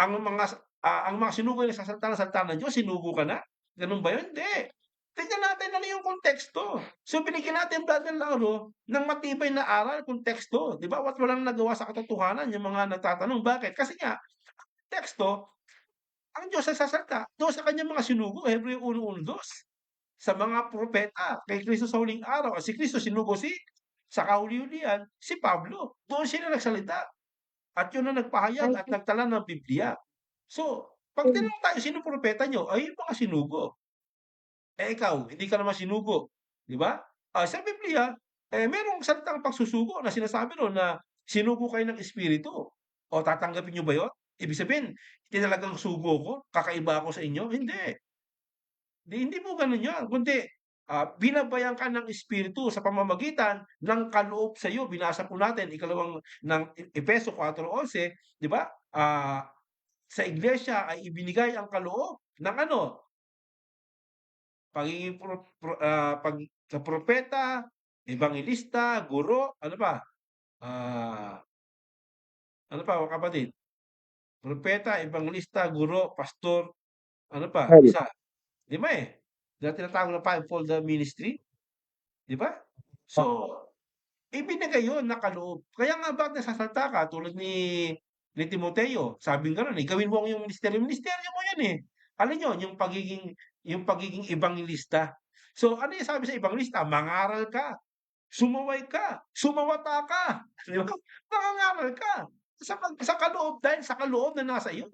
ang mga sinugo ay nagsasalita ng salita ng Diyos, sinugo ka na? Gano'n ba 'yun? Hindi. Tingnan natin ano yung konteksto. So, binigyan natin Brother Lauro ng matibay na aral, konteksto, 'di ba, at walang nagawa sa katotohanan yung mga nagtatanong. Bakit? Kasi nga, teksto, ang Diyos nagsasalita doon sa kanyang mga sinugo, Hebreo 1:1-2. Sa mga propeta, kay Kristo sa huling araw, at si Kristo sinugo sa kahuli-hulihan, si Pablo. Doon sila nagsalita. At yun ang nagpahayag at nagtala ng Biblia. So, 'pag tinanong tayo, "Sinong propeta niyo?" Ay, yung mga sinugo. Eh, ikaw, hindi ka naman sinugo, 'di ba? Sa Biblia, merong salitang pagsusugo na sinasabi ro'n na sinugo kayo ng Espiritu. O tatanggapin niyo ba yun? Ibig sabihin, tinalagang sugo ko, kakaiba ako sa inyo? Hindi. Hindi po gano'n 'yan, kundi, binabayan ka ng Espiritu sa pamamagitan ng kaloob sa'yo. Binasa po natin ikalawang ng Efeso 4:11, 'di ba? Sa iglesia ay ibinigay ang kaloob ng ano, pagiging pagkapropeta, ebanghelista, guro, ano pa? Ah, ano pa mga kapatid? Propeta, ebanghelista, guro, pastor, ano pa? Well, Isa, 5, eh. Na tinatawag na fivefold ministry, 'di ba? So, ibinigay yun na kaloob. Kaya nga bakit nagsasalita ka tulad ni Timoteo, sabing gano'n, eh, gawin mo ang iyong ministeryo. Ministeryo mo yan, eh. Alin yun? Yung pagiging ebanghelista. So, ano yung sabi sa ebanghelista? Mangaral ka, sumaway ka, sumawata ka, 'di ba? Mangangaral ka sa kaloob dahil sa kaloob na nasa iyo.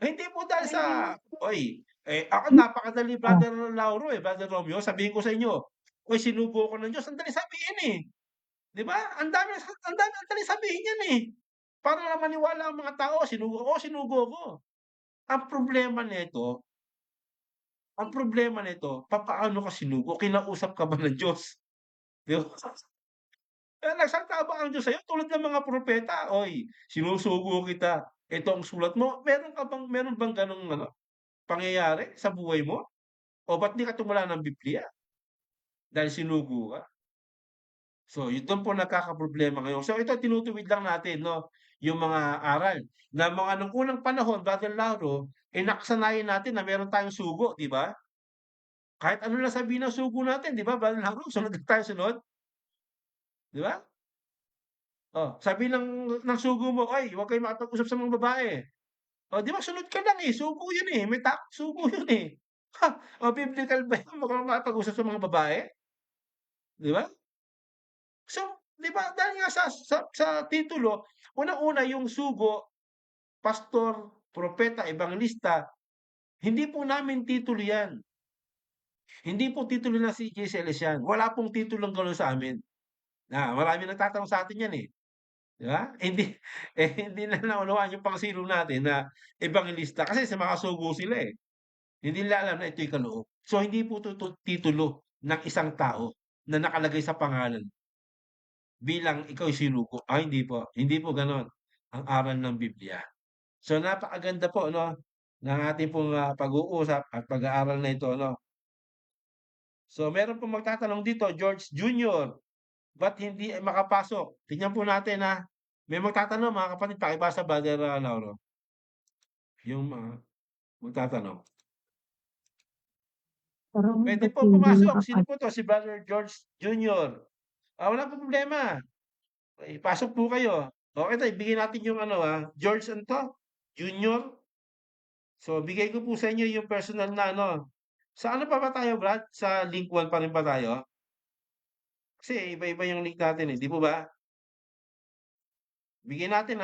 Hindi po dahil sa, "Uy, ako napakadali Brother Lauro, Brother Romeo, sabihin ko sa inyo, uy sinugo ako ng Diyos." Ang daling sabihin, eh. 'Di ba? Ang daling sabihin yan, eh. Para lang maniwala ang mga tao, sinugo ko. Ang problema nito papaano ka sinugo, kinausap ka ba ng Diyos? 'Di ba? Nagsalita ba ang Diyos sa'yo tulad ng mga propeta, "Uy, sinusugo kita, ito ang sulat mo." Meron bang gano'ng ano, pangyayari sa buhay mo? O ba't di ka tumula ng Biblia dahil sinugo ka? So, dun po nagkakaproblema ngayon. So, ito tinutuwid lang natin 'no, yung mga aral na mga nung unang panahon, Brother Lauro, nakasanayan natin na meron tayong sugo, 'di ba? Kahit ano lang sabihin ng sugo natin, 'di ba, Brother Lauro, sunod na tayo sunod, 'di ba? Oh, sabi ng sugo mo, "Ay, huwag kayong makipag-usap sa mga babae." Oh, 'di ba sunod ka lang, eh, sugo yun, eh, may sugo yun, eh. Ha, biblical ba yun, huwag kang makipag-usap sa mga babae, 'di ba? So, 'di ba dahil nga sa titulo, unang-una yung sugo, pastor, propeta, ebanghelista, hindi po namin titulo 'yan. Hindi po titulo ng CJ yan, wala pong titulong gano'n sa amin. Maraming nagtatanong sa atin 'yan, eh, 'di ba? Hindi nila naunawaan yung pangsilang natin na ebanghelista kasi sa mga sugo sila, eh. Hindi nila alam na ito'y kaloob. So, hindi po titulo ng isang tao na nakalagay sa pangalan. bilang ika'y sinuko. Hindi po. Hindi po gano'n ang aral ng Biblia. So, napakaganda po 'no, ng ating pong, pag-uusap at pag-aaral na ito 'no. So, meron pong magtatanong dito, George Junior, ba't hindi makapasok? Tignan po natin, may magtatanong mga kapatid, pakibasa Brother, Lauro, yung mga magtatanong. Parang Puwede ba't po hindi pumasok. Sino makapasok? po 'to? Si Brother George Junior. Wala pong problema. Pasok po kayo. Okey 'to, ibigay natin yung ano, George ano 'to, Junior. So, bigay ko po sa inyo yung personal na ano. Sa ano pa ba tayo, Brad? Sa link 1 pa rin ba tayo? Kasi iba-iba yung link natin, 'di po ba? Bigyan natin,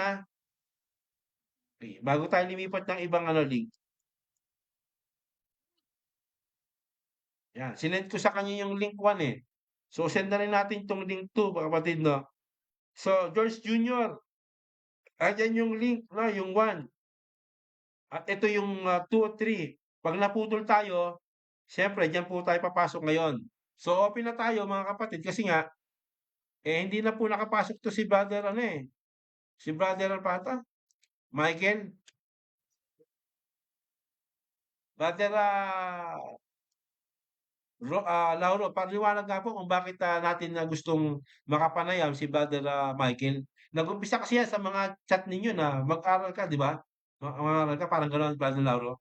bago tayo lumipat ng ibang ano, link. Yan, sinend ko sa kanya yung link 1, eh. So, send na rin natin 'tong link 2, mga kapatid 'no. So, George Junior, andiyan yung link 'no, yung 1. At ito yung, 2 at 3. 'Pag naputol tayo, siyempre diyan po tayo papasok ngayon. So, open na tayo mga kapatid kasi nga, hindi na po nakapasok 'to si brother ano, si brother ano pa 'to, Michael. Brother, Lauro, paliwanag nga po kung bakit, natin na gustong makapanayam si brother, Michael. Nag-umpisa kasi yan sa mga chat ninyo na mag-aral ka, 'di ba? Mag-aral ka parang gano'n, brother Lauro?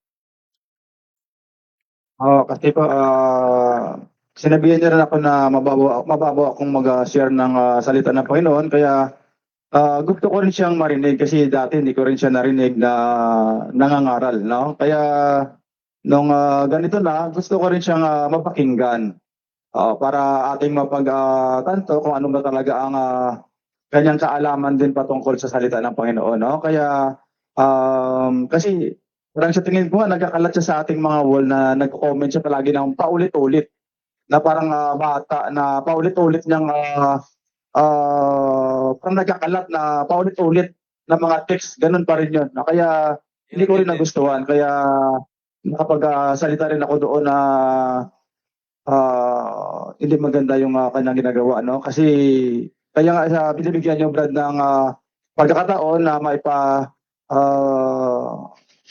Oo, kasi po, sinabihan niya rin ako na mababaw akong mag-share ng salita ng Panginoon. Kaya gusto ko rin siyang marinig kasi dati hindi ko rin siya narinig na nangangaral, no? Kaya nung ganito na, gusto ko rin siyang mapakinggan. Para ating tanto kung ano ba talaga ang kanyang kaalaman din patungkol sa salita ng Panginoon, no? Kaya kasi parang sa tingin ko nga nagkakalat siya sa ating mga wall na nagko-comment siya palagi ng paulit-ulit na parang bata na paulit-ulit niyang parang nagkakalat na paulit-ulit na mga text, ganun pa rin yun. Kaya hindi ko rin nagustuhan. Kaya nakapagsalita rin ako doon na hindi maganda yung kanyang ginagawa, no? Kasi kaya nga binibigyan niyo Brad ng pagkakataon na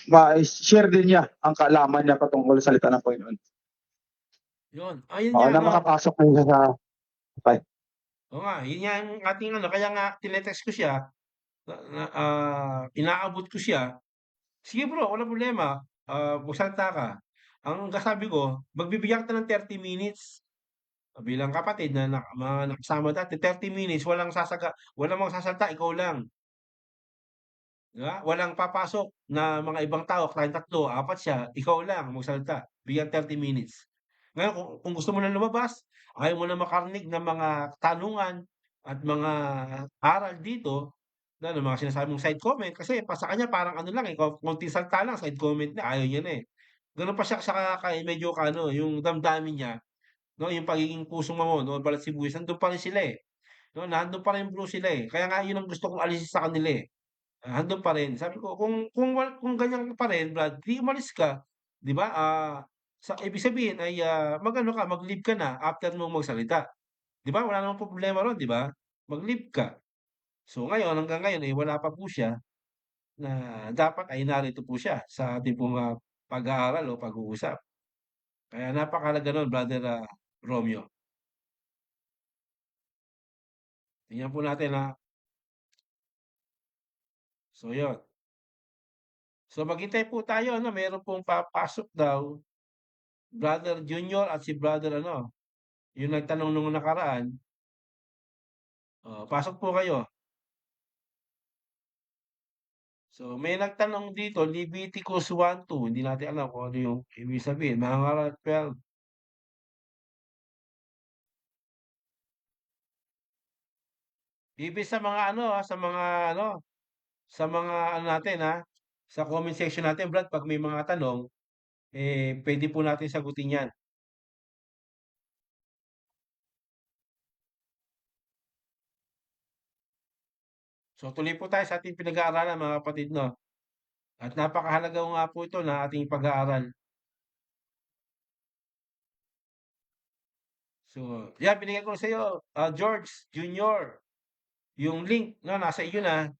ma-share din niya ang kaalaman niya patungkol sa salita ng Panginoon. Yun, ayun Oo, nga na 'no. makapasok din siya sa okay. Oo nga, yun nga ang ating ano, kaya nga tinetext ko siya, inaabot ko siya. "Sige bro, walang problema, magsalita ka." Ang sabi ko, "Magbibigyan kita ng 30 minutes." Bilang kapatid na mga nakasama dati, 30 minutes walang magsasalita, ikaw lang. 'Di ba? Walang papasok na mga ibang tao, tayong 3, 4 siya, ikaw lang magsalita, bigyan 30 minutes. Ngayon kung gusto mo na lumabas, ayaw mo na makarinig ng mga tanungan at mga aral dito, na ng mga sinasabi mong side comment kasi sa kanya parang ano lang, konting salita lang side comment na, ayaw niya na, eh. Gano'n pa siya medyo yung damdamin niya, 'no, yung pagiging pusong mamon o balat sibuyas nandun pa rin sila, eh, 'no, nandun pa rin bro sila, eh. Kaya nga yun ang gusto kong alisin sa kanila, eh. Andun pa rin. Sabi ko kung ganyan pa rin Brad, 'di umalis ka, 'di ba? Ibig sabihin ay, mag-ano ka, mag-leave ka na after mong magsalita. 'Di ba wala namang problema ro'n, 'di ba? Mag-leave ka. So ngayon, hanggang ngayon, wala pa po siya na dapat ay narito po siya sa ating pong, pag-aaral o pag-uusap. Kaya napakahalaga nun Brother, Romeo. Tingnan po natin, So yun. So maghintay po tayo ano, meron pong papasok daw, Brother Junior at si Brother ano, yung nagtanong nung nakaraan. Pasok po kayo. So may nagtanong dito, Leviticus 1:2, hindi natin alam kung ano yung ibig sabihin. Mangangaral 12. Ibig sa mga ano, sa mga ano, sa mga ano natin, sa comment section natin Brad, 'pag may mga tanong, puwede po natin sagutin 'yan. So tuloy po tayo sa ating pinag-aaralan mga kapatid 'no, at napakahalaga nga po ito na ating pag-aaral. So, 'yan binigay ko sa'yo, George Junior. yung link na nasa iyo na.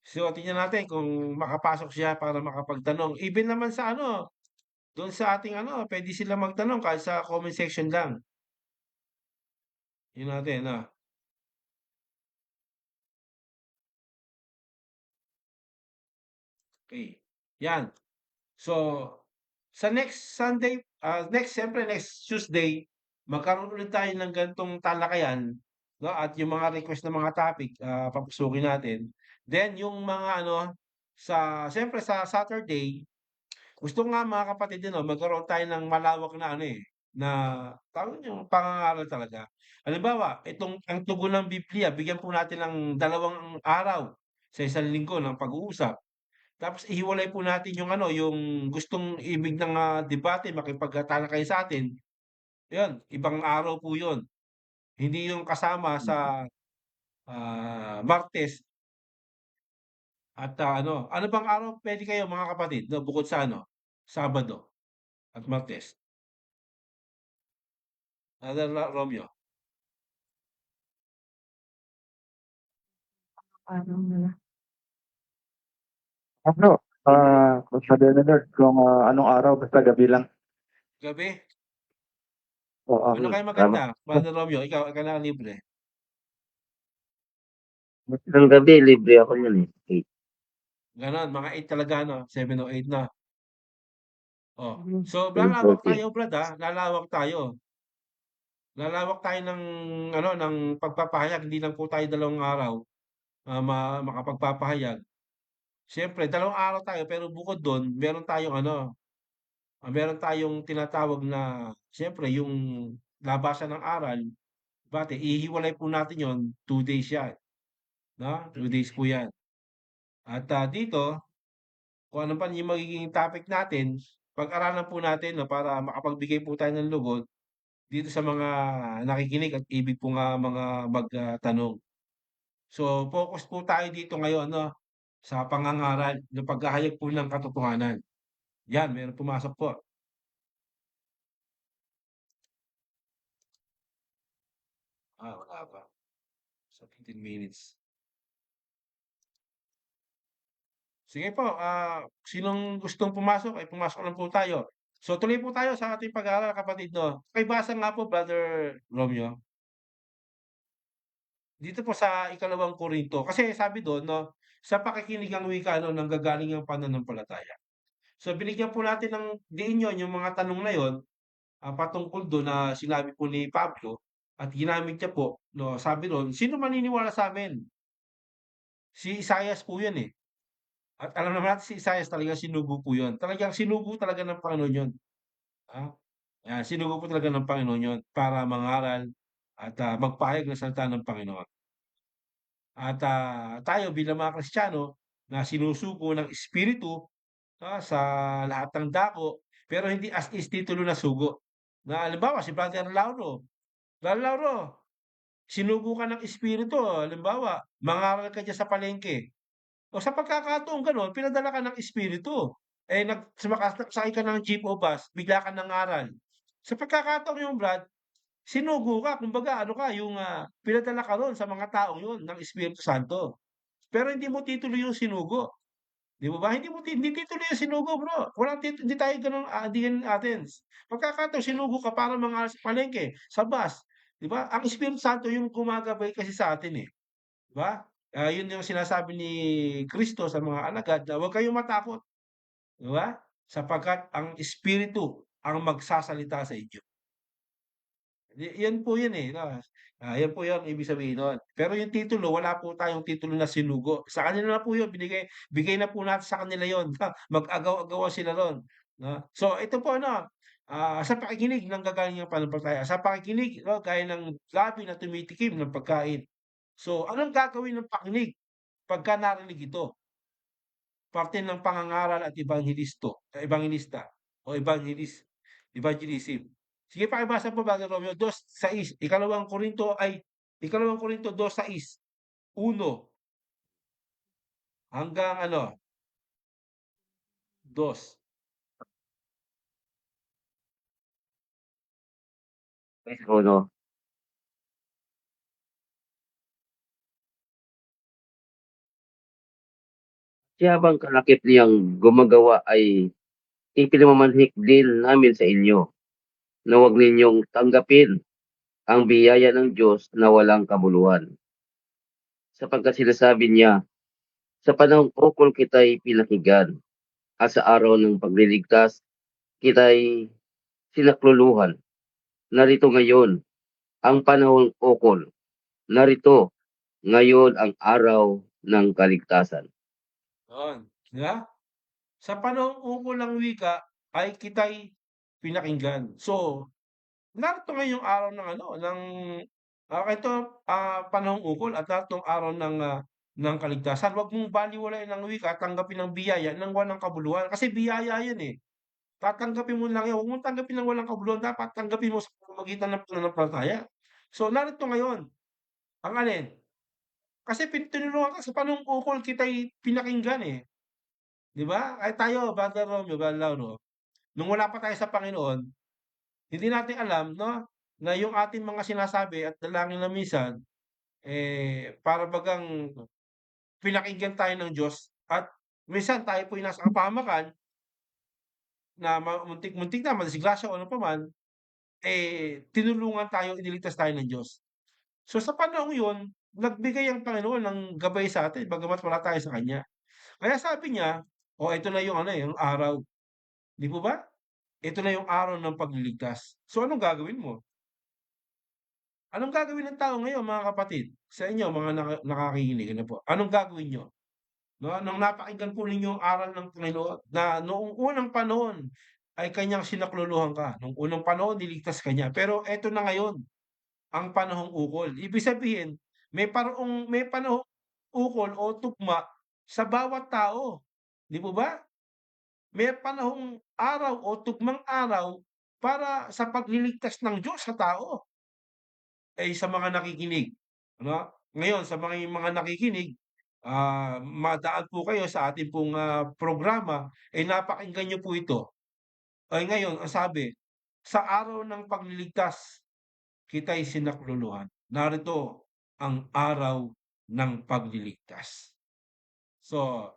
So, tingnan natin kung makapasok siya para makapagtanong. Even naman sa ano, doon sa ating ano, pwede sila magtanong kahit sa comment section lang. Yun natin, ah. Okay. Yan. So, sa next Sunday, siyempre next Tuesday, magkaroon ulit tayo ng ganitong talakayan, no? At yung mga request ng mga topic, papasukin natin. Then yung mga ano, siyempre sa Saturday, gusto ko nga mga kapatid din, no, magkaroon tayo ng malawak na ano eh, na tawag yung pangangaral talaga. Halimbawa, ang tugon ng Biblia, bigyan po natin ng 2 araw sa isang linggo ng pag-uusap. Tapos ihiwalay po natin yung ano, yung gustong ibig ng, debate makipagtalakay sa atin, 'yun, ibang araw po 'yun. Hindi yung kasama sa, Martes at, ano bang araw puwede kayo mga kapatid 'no, bukod sa ano, Sabado at Martes? Romeo? Ano, kung sabi ni Lord, kung anong araw, basta gabi lang. Gabi? Oo. Ano kaya Tama. maganda, Brother Romeo, ikaw na libre? Ng gabi, libre ako niyan eh. 8. Gano'n, mga 8 talaga 'no, 7 o 8 na. Oh, so lalawak 7:30. tayo Brad, lalawak tayo. Lalawak tayo ng ano, ng pagpapahayag, hindi lang po tayo 2 araw, makapagpapahayag. Siyempre 2 araw tayo pero bukod dun meron tayong tinatawag na siyempre yung labasan ng aral, bate ihiwalay po natin yon 2 days yan, 'no, 2 days po yan. At, dito kung ano pa yung magiging topic natin, pag-aralan po natin 'no, para makapagbigay po tayo ng lugod dito sa mga nakikinig at ibig po nga mga tanong. So, focus po tayo dito ngayon 'no, sa pangangaral, yung paghahayag po ng katotohanan. Yan, merong pumasok po. Wala pa. So, 15 minutes. Sige po, sinong gustong pumasok ay pumasok lang po tayo. So, tuloy po tayo sa ating pag-aaral kapatid 'no. Pakibasa nga po Brother Romeo, dito po sa ikalawang Korinto, kasi sabi dun 'no, sa pakikinig ang wika 'no, nanggagaling ang pananampalataya. So, binigyan po natin ng diin yun, yung mga tanong na yun, patungkol dun na sinabi po ni Pablo at ginamit niya po 'no, sabi dun, "Sino maniniwala sa'min?" Si Isaias po yun, eh. At alam naman natin si Isaias talagang sinugo po yun. Talagang sinugo talaga ng Panginoon yun, ah, sinugo po talaga ng Panginoon yun para mangaral at, magpahayag ng salita ng Panginoon. At, tayo bilang mga Kristiyano na sinusugo ng Espiritu, sa lahat ng dako, pero hindi as is titulo na sugo. Na halimbawa si Brother Lauro, "Brother Lauro, sinugo ka ng Espiritu, halimbawa mangaral ka diyan sa palengke." O sa pagkakataong gano'n pinadala ka ng Espiritu, eh, sakay ka ng jeep o bus, bigla kang nangaral. Sa pagkakataong yun Brad, sinugo ka kumbaga ano ka yung, pinadala ka ro'n sa mga taong yun ng Espiritu Santo. Pero hindi mo titulo yung sinugo, 'di mo ba? Hindi titulo yung sinugo bro, walang hindi tayo gano'n, hindi ganun Athens. Pagkakataong sinugo ka para mangaral sa palengke, sa bus, 'di ba? Ang Espiritu Santo yung gumagabay kasi sa atin, eh. 'Di ba? Yun yung sinasabi ni Kristo sa mga alagad na huwag kayong matakot, 'di ba? Sapagkat ang Espiritu ang magsasalita sa inyo. Yan po yun, eh, 'no? Yan po yung ibig sabihin nun. Pero yung titulo, wala po tayong titulo na sinugo. Sa kanila na po yun, bigay na po natin sa kanila yun. Mag-agaw-agawan sila ro'n, 'no? So ito po ano, sa pakikinig nanggagaling ang pananampalataya. Sa pakikinig 'no, gaya ng gabi na tumitikim ng pagkain. So, anong gagawin ng pakinig pagka narinig ito? Parte ng pangangaral at ebanghelista o evangelism. Sige pakibasa po Brother Romeo, 2:6, Ikalawang Korinto 2:6, 1 hanggang ano, 2. Yes, 1. Kaya bang kalakip niyang gumagawa ay ipinamamanhik din namin sa inyo na huwag ninyong tanggapin ang biyaya ng Diyos na walang kabuluhan. Sapagkat sinasabi niya, sa panahong ukol kita'y pinakinggan, at sa araw ng pagliligtas kita'y sinakluluhan. Narito ngayon ang panahong ukol. Narito ngayon ang araw ng kaligtasan. Yun, di ba? Sa panahong ukol ng wika ay kita'y pinakinggan. So, narito ngayong araw ng ano, ng ito, panahong ukol at narito ang araw ng kaligtasan. Huwag mong balewalain ang wika at tanggapin ang biyaya ng walang kabuluhan. Kasi biyaya yan eh. Tatanggapin mo lang yan. Huwag mong tanggapin ng walang kabuluhan. Dapat tanggapin mo sa pamamagitan ng pananampalataya. So, narito ngayon, ang alin? Kasi tinulungan ka sa panahong ukol kita'y pinakinggan eh. Di ba? Ay tayo, Brother Romeo, Brother Lauro, nung wala pa tayo sa Panginoon, hindi natin alam, no, na yung ating mga sinasabi at dalangin na minsan, para bagang pinakinggan tayo ng Diyos at minsan tayo po'y nasa kapahamakan na muntik-muntik na madisgrasya o ano pa man, tinulungan tayo, iniligtas tayo ng Diyos. So sa panahong yun, nagbigay ang Panginoon ng gabay sa atin bagamat wala tayo sa Kanya. Kaya sabi niya, "O ito na yung ano, yung araw." 'Di po ba? Ito na yung araw ng pagliligtas. So anong gagawin mo? Anong gagawin ng tao ngayon mga kapatid? Sa inyo mga nakakikinig, ano po? Anong gagawin niyo? 'No, nung napakinggan po ninyo ang aral ng Panginoon na noong unang panahon ay kanyang sinakluluhan ka. Nung unang panahon niligtas ka niya. Pero eto na ngayon, ang panahong ukol. Ibig sabihin, may panahong ukol o tugma sa bawat tao. 'Di po ba? May panahong araw o tugmang araw para sa pagliligtas ng Diyos sa tao. Sa mga nakikinig, ano? Ngayon sa mga nakikinig, madaan po kayo sa ating pong, programa, napakinggan niyo po ito. Ay ngayon ang sabi, "Sa araw ng pagliligtas kita'y sinakluluhan." Narito ang araw ng pagliligtas. So,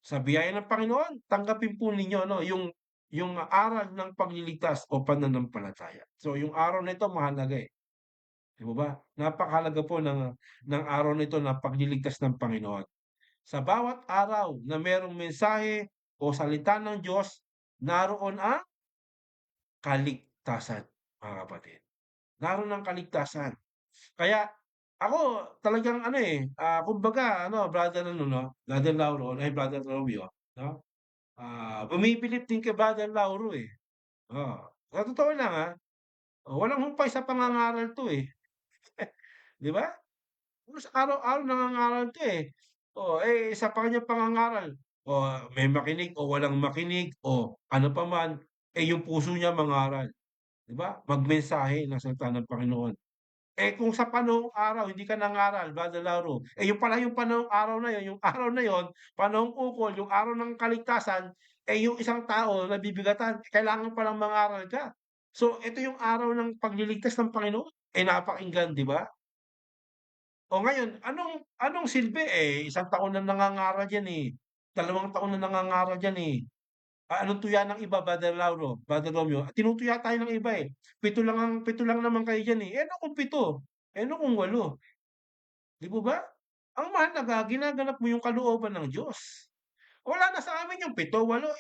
sa biyaya ng Panginoon, tanggapin po ninyo ano, yung aral ng pagliligtas o pananampalataya. So, yung araw na ito mahalaga, eh. 'Di ba? Napakahalaga po ng araw na ito na pagliligtas ng Panginoon. Sa bawat araw na merong mensahe o salita ng Diyos, naroon ang kaligtasan, mga kapatid. Naroon ang kaligtasan. Kaya ako talagang ano, kumbaga ano, brother ano 'no, Brother Lauro, ay Brother Romeo, 'no? Bumibilib din kay Brother Lauro, eh. Oo, sa totoo lang, walang humpay sa pangangaral 'to, eh. 'Di ba? Halos araw-araw nangangaral 'to, eh. Sa kanyang pangangaral, may makinig o walang makinig o ano pa man, yung puso niya mangaral, 'di ba? Magmensahe ng salita ng Panginoon. Kung sa panahong araw hindi ka nangaral, Brother Lauro, yung pala yung panahong araw na yun, yung araw na yun, panahong ukol, yung araw ng kaligtasan, yung isang tao nabibigatan, kailangan palang mangaral ka. So, ito yung araw ng pagliligtas ng Panginoon, napakinggan, 'di ba? O ngayon, anong anong silbi, isang taon na nangangaral diyan, 2 taon na nangangaral diyan, anong tuya ng iba, Brother Lauro, Brother Romeo? Tinutuya tayo ng iba, 7 lang naman kayo diyan, ano kung 7? Ano kung 8? 'Di po ba? Ang mahalaga ginaganap mo yung kalooban ng Diyos. Wala na sa amin yung 7, 8,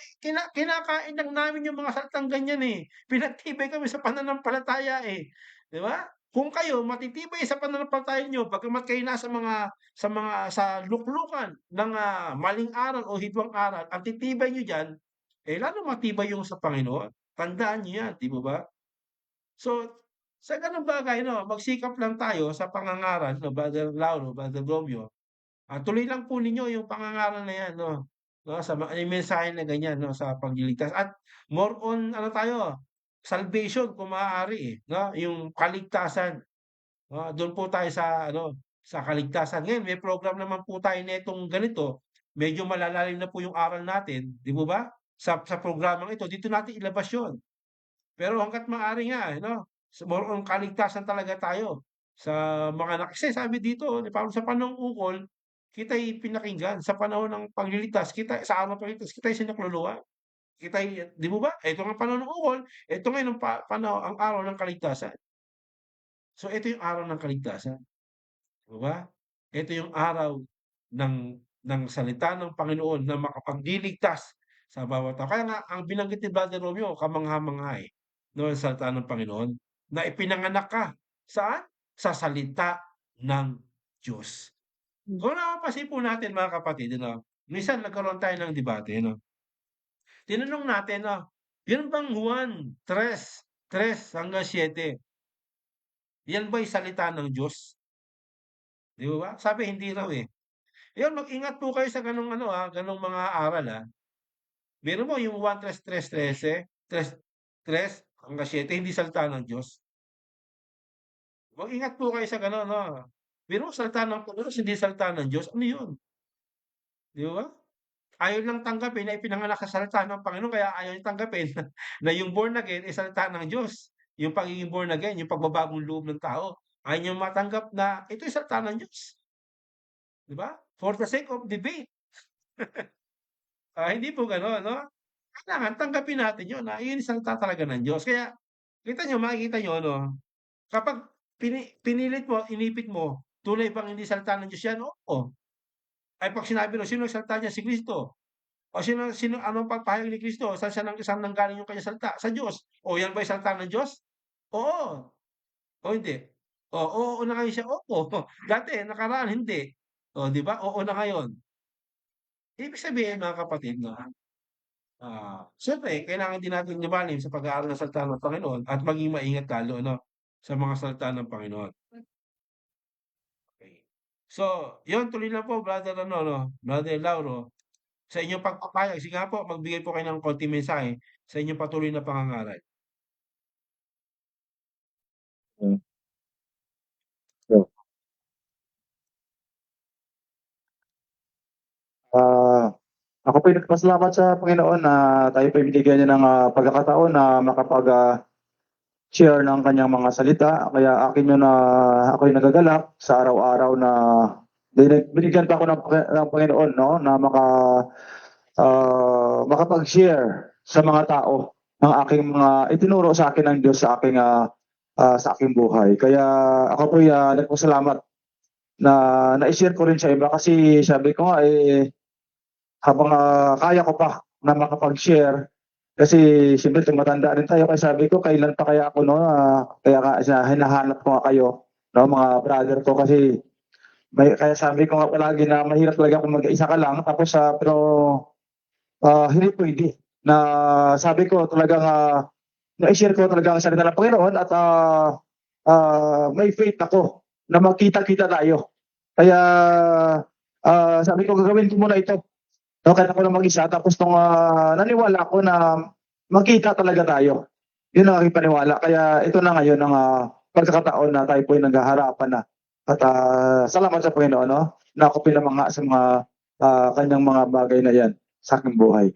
kinakain lang namin yung mga salitang ganyan, Pinagtibay kami sa pananampalataya, 'di ba? Kung kayo matitibay sa pananampalataya niyo bagamat kayo nasa sa luklukan ng, maling aral o hidwang aral, ang titibay niyo diyan, lalong matibay yung sa Panginoon. Tandaan niyo 'yan, 'di po ba? So, sa gano'ng bagay 'no, magsikap lang tayo sa pangangaral 'no, Brother Lauro, Brother Romeo. Tuloy lang po ninyo yung pangangaral na 'yan 'no, sa yung mensahe na ganyan 'no, sa pagliligtas at more on ano tayo, salvation kung maaari, 'no, yung kaligtasan. Do'n po tayo sa ano, sa kaligtasan. Ngayon may program naman po tayo nitong ganito, medyo malalalim na po yung aral natin, 'di po ba? Sa programang ito, dito natin ilabas 'yun. Pero hangga't maaari nga, 'no, more on kaligtasan talaga tayo sa mga kasi sabi dito ni Pablo, sa panahong ukol kita'y pinakinggan sa panahon ng pagliligtas, sa araw ng pagliligtas, kita'y sinakluluwa. Kita'y 'di mo ba? Ito nga panahon ng ukol, ito ngayon ang ang araw ng kaligtasan. So, ito yung araw ng kaligtasan, 'di ba? Ito yung araw ng salita ng Panginoon na makapagliligtas sa bawat tao. Kaya nga ang binanggit ni Brother Romeo kamangha-mangha, no, ang salita ng Panginoon na ipinanganak ka saan? Sa salita ng Diyos. Kung napapansin po natin mga kapatid, ano, minsan nagkaroon tayo ng debate, ano. Tinanong natin, yun bang Juan 3:3-7, yan ba'y salita ng Diyos? Di ba? Sabi hindi raw eh. Yun, mag-ingat po kayo sa ganong ano, ganong mga aral, Biro mo yung 1:3-13, 3:3-7 hindi salita ng Diyos. Mag-ingat po kayo sa gano'n, 'no. Biro mo salita ng Panginoon hindi salita ng Diyos, ano yun? Di ba? Ayaw lang tanggapin na ipinanganak sa salita ng Panginoon kaya ayaw niyang tanggapin na yung born again ay salita ng Diyos. Yung pagiging born again, yung pagbabagong loob ng tao, ayaw niyang matanggap na ito'y salita ng Diyos, 'di ba? For the sake of debate. Hindi po gano'n, 'no? Kailangan tanggapin natin 'yun na iyon salita talaga ng Diyos. Kaya kita niyo, makikita niyo ano, kapag pinilit mo, inipit mo, tunay bang hindi salita ng Diyos 'yan? Oo. Ay 'pag sinabi mo, sino nagsalita niyan? Si Kristo. O sino anong pagpahayag ni Kristo? Saan nanggaling yung kanyang salita? Sa Diyos. O yan ba'y salita ng Diyos? Oo. O hindi? Oo na ngayon siya, oo. Dati nakaraan hindi. O 'di ba? Oo na ngayon. Ibig sabihin mga kapatid 'no, siyempre kailangan din natin lumalim sa pag-aaral ng salita ng Panginoon at maging maingat lalo 'no, sa mga salita ng Panginoon. Okey. So, 'yun tuloy lang po brother ano 'no, brother Lauro, sa inyong pagpapahayag. Sige nga po, magbigay po kayo ng konting mensahe sa inyong patuloy na pangangaral. Hmm. So, Ah, ako po'y nagpapasalamat sa Panginoon na tayo po'y binigyan niya ng pagkakataon na share ng kanyang mga salita. Kaya akin yun na ako'y nagagalak sa araw-araw na binigyan pa ako ng Panginoon, no, na makapag-share sa mga tao ng aking mga itinuro sa akin ng Diyos sa aking buhay. Kaya ako po'y nagpasalamat na na-share ko rin sa iba kasi sabi ko nga habang kaya ko pa na makapag-share kasi siyempre tumatanda rin tayo kaya sabi ko kailan pa kaya ako, no, kaya nga hinahanap ko nga kayo, no, mga brother ko kasi kaya sabi ko nga palagi na mahirap talaga kung mag-isa ka lang tapos pero hindi pwede na sabi ko talagang na-share ko talaga ang salita ng Panginoon at may faith ako na magkita-kita tayo. Kaya sabi ko gagawin ko muna ito. No, kaya ako lang mag-isa tapos naniwala ako na magkita talaga tayo. Yun ang aking paniwala. Kaya ito na ngayon ang pagkakataon na tayo po ay naghaharapan na. At salamat sa Panginoon, no, na ako pinamangha sa mga kanyang mga bagay na yan sa aking buhay.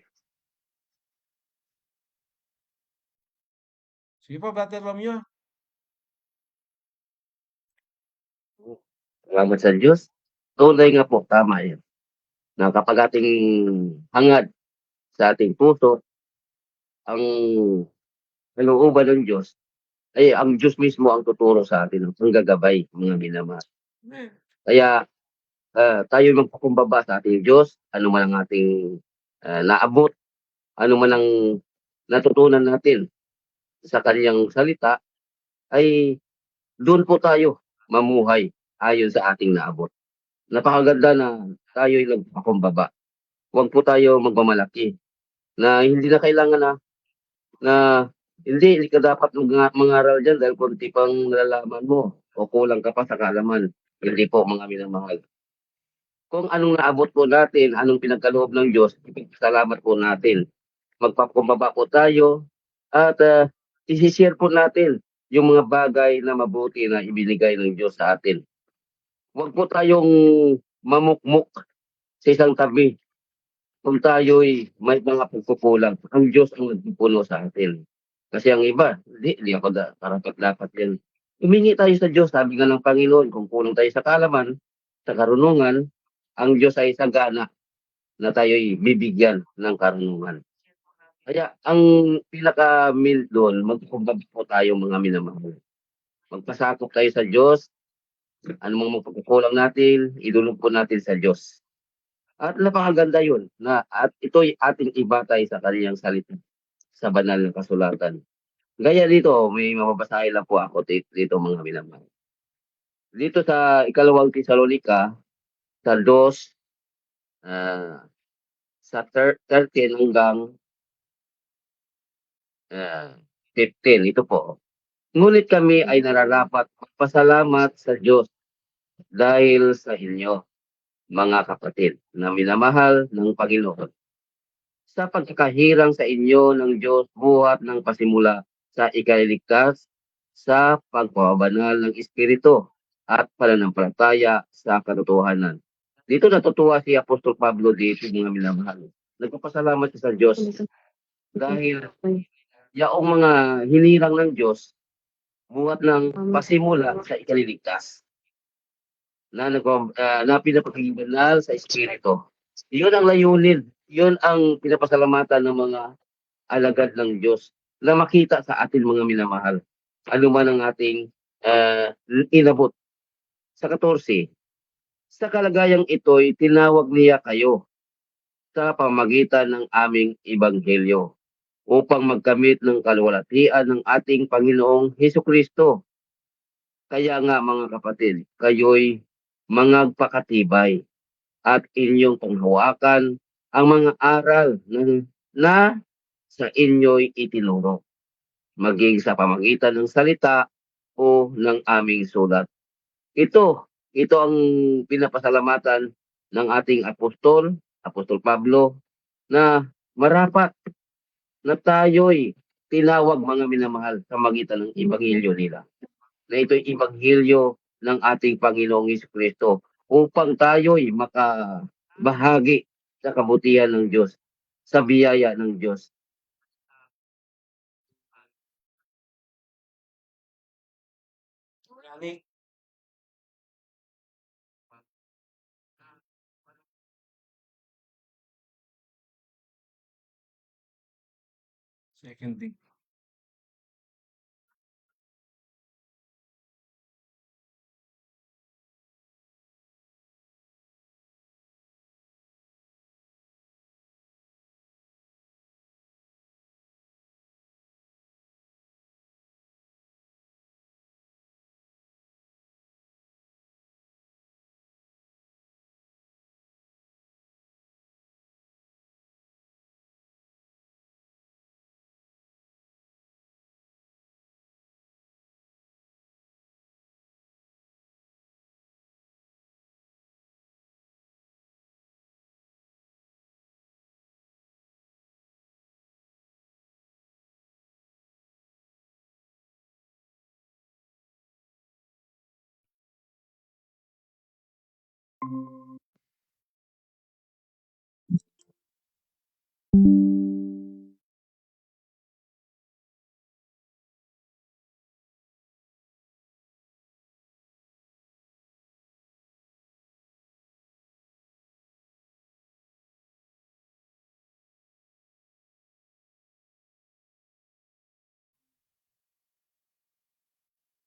Sige po brother Romeo. salamat sa Diyos. Tunay nga po, tama 'yan, na kapag ating hangad sa ating puso ang kalooban ng Diyos, ay ang Diyos mismo ang tuturo sa atin, ang gagabay, mga minamahal. Amen. Kaya, tayo'y magpakumbaba sa ating Diyos, ano man ang ating, naabot, ano man ang natutunan natin sa kaniyang salita, ay doon po tayo mamuhay ayon sa ating naabot. Napakaganda na tayo'y nagpakumbaba. Huwag po tayo magmamalaki na hindi na kailangan na hindi ka dapat mangaral diyan dahil konti pang nalalaman mo o kulang ka pa sa kaalaman. Hindi po mga minamahal. Kung anong naabot po natin, anong pinagkaloob ng Diyos, ipagpasalamat po natin. Magpakumbaba po tayo at i-share po natin yung mga bagay na mabuti na ibinigay ng Diyos sa atin. Huwag po tayong mamukmok sa isang tabi kung tayo'y may mga pagkukulang. Ang Diyos ang nagpupuno sa atin. Kasi ang iba, hindi ako karapat-dapat yan. Humingi tayo sa Diyos, sabi nga ng Panginoon, kung kulang tayo sa kaalaman, sa karunungan, ang Diyos ay sagana na tayo'y bibigyan ng karunungan. Kaya ang pinaka-meal doon, magkumbaba po tayo mga minamahal. Magpasakop tayo sa Diyos, anumang pagkukulang natin, idulog po natin sa Diyos. At napakaganda yun, at ito'y ating ibatay sa kaniyang salita, sa banal na kasulatan. Gaya dito, may mababasahin lang po ako dito mga minamahal. Dito sa ikalawang Tesalonika, sa 2, sa 13 hanggang 15, ito po. Ngunit kami ay nararapat magpasalamat sa Diyos dahil sa inyo, mga kapatid, na minamahal ng Panginoon. Sa pagkakahirang sa inyo ng Diyos buhat ng pasimula sa ikaliligtas sa pagpapabanal ng Espiritu at pananampalataya sa katotohanan. Dito natutuwa si Apostol Pablo dito mga minamahal. Nagpapasalamat siya sa Diyos dahil yaong mga hinirang ng Diyos buhat ng pasimula sa ikaliligtas na pinapaghibanal sa Espiritu. Iyon ang layunin. Yun ang pinapasalamatan ng mga alagad ng Diyos na makita sa atin mga minamahal. Ano man ang ating inabot. Sa 14, sa kalagayang ito'y tinawag niya kayo sa pamagitan ng aming ebanghelyo upang magkamit ng kaluwalhatian ng ating Panginoong Hesukristo. Kaya nga mga kapatid, kayo'y mangagpakatibay at inyong panghawakan ang mga aral na sa inyo'y itinuro, maging sa pamagitan ng salita o ng aming sulat. Ito ang pinapasalamatan ng ating Apostol Pablo, na marapat na tayo'y tinawag mga minamahal sa magitan ng ebanghelyo nila. Na ito'y ebanghelyo ng ating Panginoong Hesukristo upang tayo'y makabahagi sa kabutihan ng Diyos, sa biyaya ng Diyos. Yani, second thing.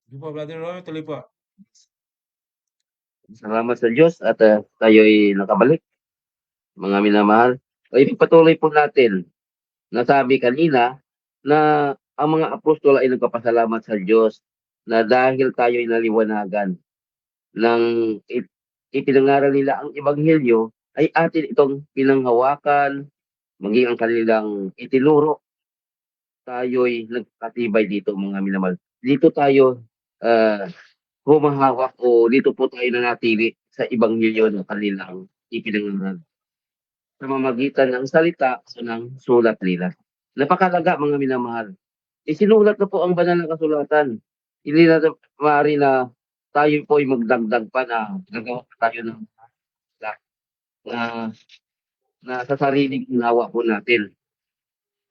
Sige po, Brother Roy, tuloy po. Salamat sa Diyos at tayo'y nakabalik, mga minamahal. Ay ipagpatuloy po natin. Nasabi kanina na ang mga apostol ay nagpapasalamat sa Diyos na dahil tayo'y naliwanagan ng ipinangaral nila ang ebanghelyo, ay atin itong pinanghawakan, maging ang kanilang itinuro. Tayo'y nagkatibay dito mga minamahal. Dito tayo humahawak o dito po tayo nanatili sa ebanghelyo na kanilang ipinangaral sa mamagitan ng salita o ng sulat nila. Napakalaga mga minamahal. Isinulat na po ang banal na kasulatan. Hindi na maaari na tayo po ay magdagdag pa na gagawa pa tayo ng na, na sa sariling unawa po natin.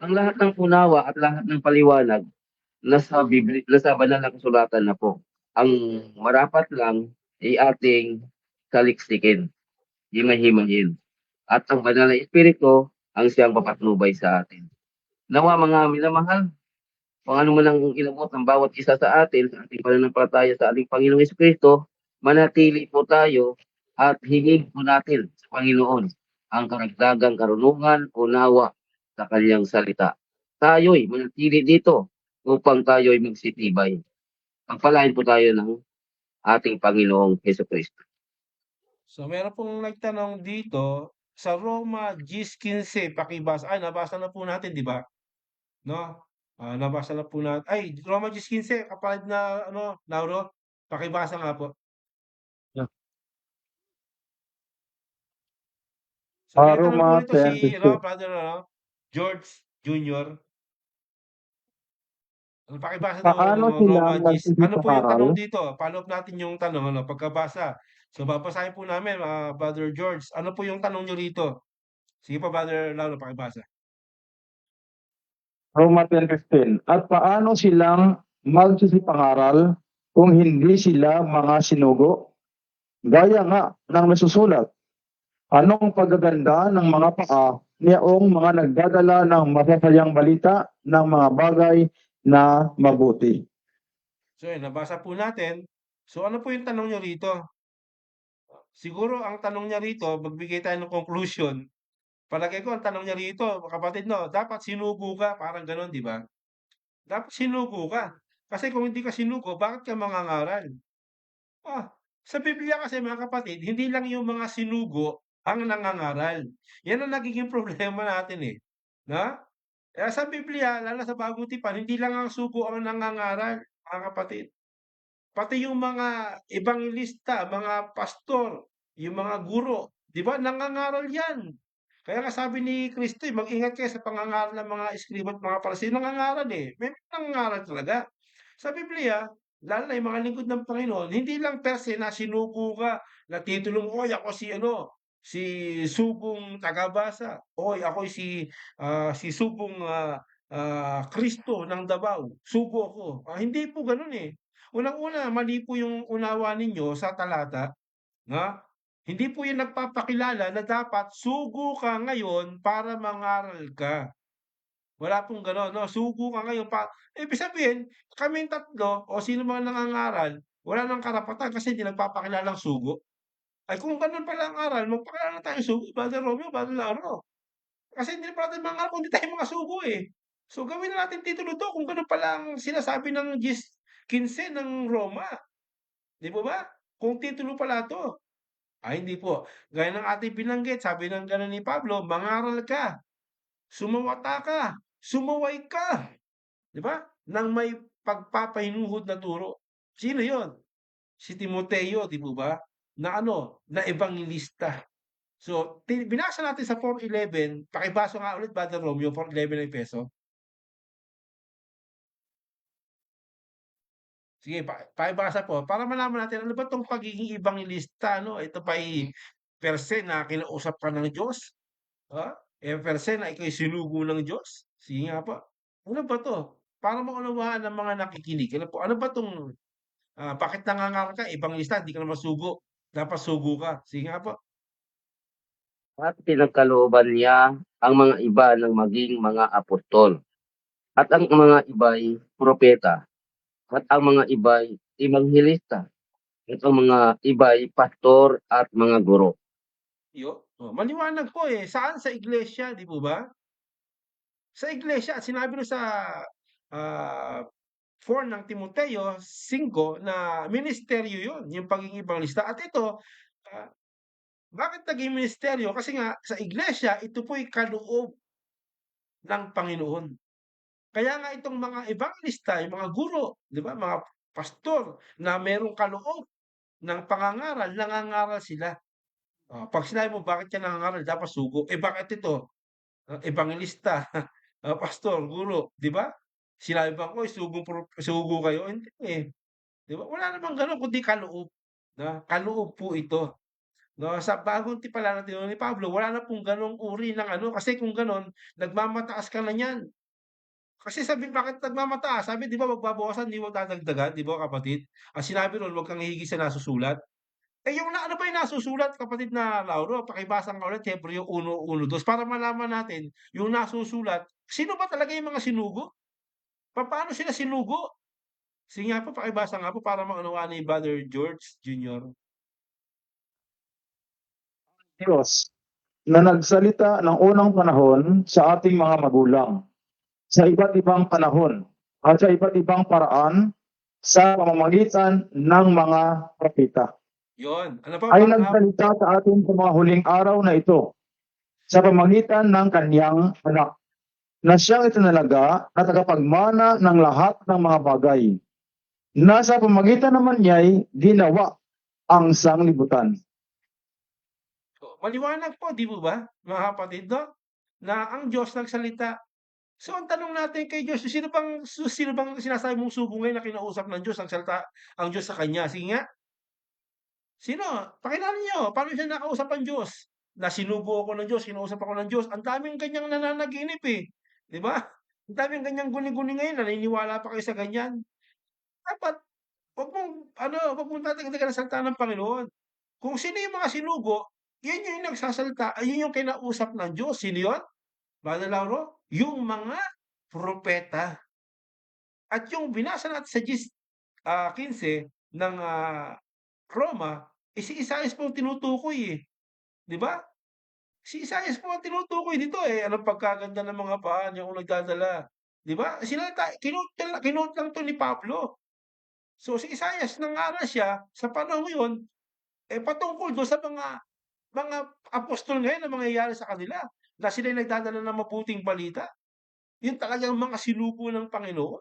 Ang lahat ng unawa at lahat ng paliwanag nasa banal na kasulatan na po. Ang marapat lang ay ating saliksikin. himay-himayin. At ang banal na Espiritu ang siyang papatnubay sa atin. Nawa mga minamahal, kung ano man ang inabot ng bawat isa sa atin sa ating pananampalataya sa ating Panginoong Jesucristo, manatili po tayo at hingin po natin sa Panginoon ang karagdagang karunungan o nawa sa kanyang salita. Tayo'y manatili dito upang tayo'y magsitibay. Pagpalain po tayo ng ating Panginoong Jesucristo. So meron pong nagtanong dito sa Roma 10:15 pakibasa. Ay, nabasa na po natin, 'di ba? No? Nabasa na po natin. Ay, Roma 10:15 kapatid na ano, Lauro, pakibasa nga po. Yeah. So may tanong po Roma nito si 10:15. brother George Junior. Pakibasa daw Paano sila Roma 10. Ano po yung nagsiparal? tanong dito? Follow up natin yung tanong pagkabasa. So babasahin po namin Brother George. Ano po yung tanong niyo rito? Sige pa Brother Lauro, pakibasa. Roma 10:15. At paano silang magsisipangaral kung hindi sila mga sinugo? Gaya nga ng nasusulat, anong paggaganda ng mga paa niyaong mga nagdadala ng masasayang balita ng mga bagay na mabuti. So yun, nabasa po natin. So ano po yung tanong niyo rito? Siguro ang tanong niya rito, magbigay tayo ng conclusion. Palagay ko ang tanong niya rito, kapatid no, dapat sinugo ka, parang gano'n, di ba? Dapat sinugo ka. Kasi kung hindi ka sinugo, bakit ka mangangaral? Sa Biblia kasi mga kapatid, hindi lang yung mga sinugo ang nangangaral. Yan ang nagiging problema natin eh. Na? Kaya sa Biblia, lalo sa Bagong Tipan, hindi lang ang sugo ang nangangaral, mga kapatid. Pati yung mga ebangelista, mga pastor, yung mga guro, di ba, nangangaral yan. Kaya nga sabi ni Kristo, mag-ingat kayo sa pangangaral ng mga eskriba at mga Pariseo, nangangaral eh. May nangangaral talaga. Sa Biblia, lalo na yung mga lingkod ng Panginoon, hindi lang per se na sinugo ka, na titulong, oy, ako si ano, si Subong Tagabasa, oy, ako si Subong Kristo ng Davao, sugo ko. Hindi po ganun eh. Unang-una, mali po yung unawa ninyo sa talata, na hindi po yun nagpapakilala na dapat sugo ka ngayon para mangaral ka. Wala pong gano'n 'no, sugo ka ngayon ibig sabihin kaming tatlo o sino man nangangaral, wala ng karapatan kasi hindi nagpapakilalang sugo. Ay kung gano'n pala ang aral, magpakilala tayong sugo, Brother Romeo, Brother Lauro. Kasi hindi naman natin mangangaral kung hindi tayo mga sugo, eh. So gawin na natin titulo 'to kung gano'n pala ang sinasabi ng 10:15 ng Roma, 'di po ba? Kung titulo pala 'to. Hindi po. Gaya ng ating binanggit, sabi ng gano'n ni Pablo, "Mangaral ka, sumawata ka, sumaway ka." 'Di ba? Nang may pagpapahinuhod na turo. Sino 'yon? Si Timoteo, 'di po ba? Na ano, na ebanghelista. So, binasa natin sa 4:11, pakibasa nga ulit Brother Romeo, 4:11 ng Efeso. Sige, pakibasa po para malaman natin ano ba 'tong pagiging ebanghelista 'no? Ito ba'y per se na kinausap ka ng Diyos? Per se na ika'y sinugo ng Diyos? Sige nga po. Ano ba 'to? Para maunawaan ng mga nakikinig, ano ba 'tong bakit nangangaral ka, ebanghelista, hindi ka naman sugo, dapat sugo ka. Sige nga po. At pinagkalooban niya ang mga iba ng maging mga apostol. At ang mga iba'y propeta. At ang mga iba'y ebanghelista. At ang mga iba'y pastor at mga guro. Maliwanag po eh. Saan? Sa iglesia, di po ba? Sa iglesia, at sinabi rin sa ah, 4 ng Timoteo 5 na ministeryo yun, yung pagiging ebanghelista. At ito, ah, bakit naging ministeryo? Kasi nga, sa iglesia, ito po'y kaloob ng Panginoon. Kaya nga itong mga evangelista, yung mga guro, di ba, mga pastor na merong kaloob ng pangangaral, nangangaral sila. 'Pag sinabi mo bakit ka nangangaral dapat sugo, bakit ito, ebangelista, pastor, guro, 'di ba? Sinabi bang, "Uy sugo kayo?" Hindi, eh, 'di ba? Wala namang gano'n kundi kaloob, na kaloob po ito, 'no? Sa bagong tipan ni Pablo wala na pong gano'ng uri ng ano, kasi kung gano'n nagmamataas ka na niyan. Kasi sabi bakit nagmamataas? Sabi 'di ba, wag babawasan, 'di wag dadagdagan, 'di ba kapatid? Ang sinabi ro'n, "Wag kang hihigit sa nasusulat." Yung ano ba yung nasusulat kapatid na Lauro, pakibasa nga ulit Hebreo 1:1-2 para malaman natin yung nasusulat, sino ba talaga yung mga sinugo? Papaano sila sinugo? Sige nga po, pakibasa nga po para maunawaan ni Brother George Jr. Diyos na nagsalita ng unang panahon sa ating mga magulang sa iba't ibang panahon at sa iba't ibang paraan sa pamamagitan ng mga propeta. Yon. Ano pa Ay bang nagsalita sa atin sa mga huling araw na ito sa pamamagitan ng kanyang anak na siyang itinalaga na tagapagmana ng lahat ng mga bagay na sa pamamagitan naman niya'y ginawa ang sanglibutan. maliwanag po, di po ba, mga kapatid, no? Na ang Diyos nagsalita. So ang tanong natin kay Diyos, sino bang sinasabi mong sugo ngayon na kinausap ng Diyos, nagsalita ang Diyos sa kanya? Sige nga, sino? Pakilala niyo, paano siya nakausap ang Diyos? Na sinugo ako ng Diyos, kinausap ako ng Diyos. Ang daming ganyang nananaginip eh. Di ba? Ang daming ganyang guni-guni ngayon, naniniwala pa kayo sa ganyan. Dapat, wag mong tatagdagan ang salita ng Panginoon. Kung sino yung mga sinugo, yan yung nagsasalita, ayun yung kinausap ng Diyos. Sino yun? Brother Lauro? Yung mga propeta. At yung binasa natin sa 15 ng Roma, si Isaias po ang tinutukoy eh. Di ba? Si Isaias po ang tinutukoy dito eh. Anong pagkaganda ng mga paa niya kung nagdadala. Di ba? Kinote lang to ni Pablo. So si Isaias nangaral siya sa panahon yun, patungkol doon sa mga apostol ngayon na mangyayari sa kanila na sila'y nagdadala ng mabuting balita. Yun talagang mga sinugo ng Panginoon.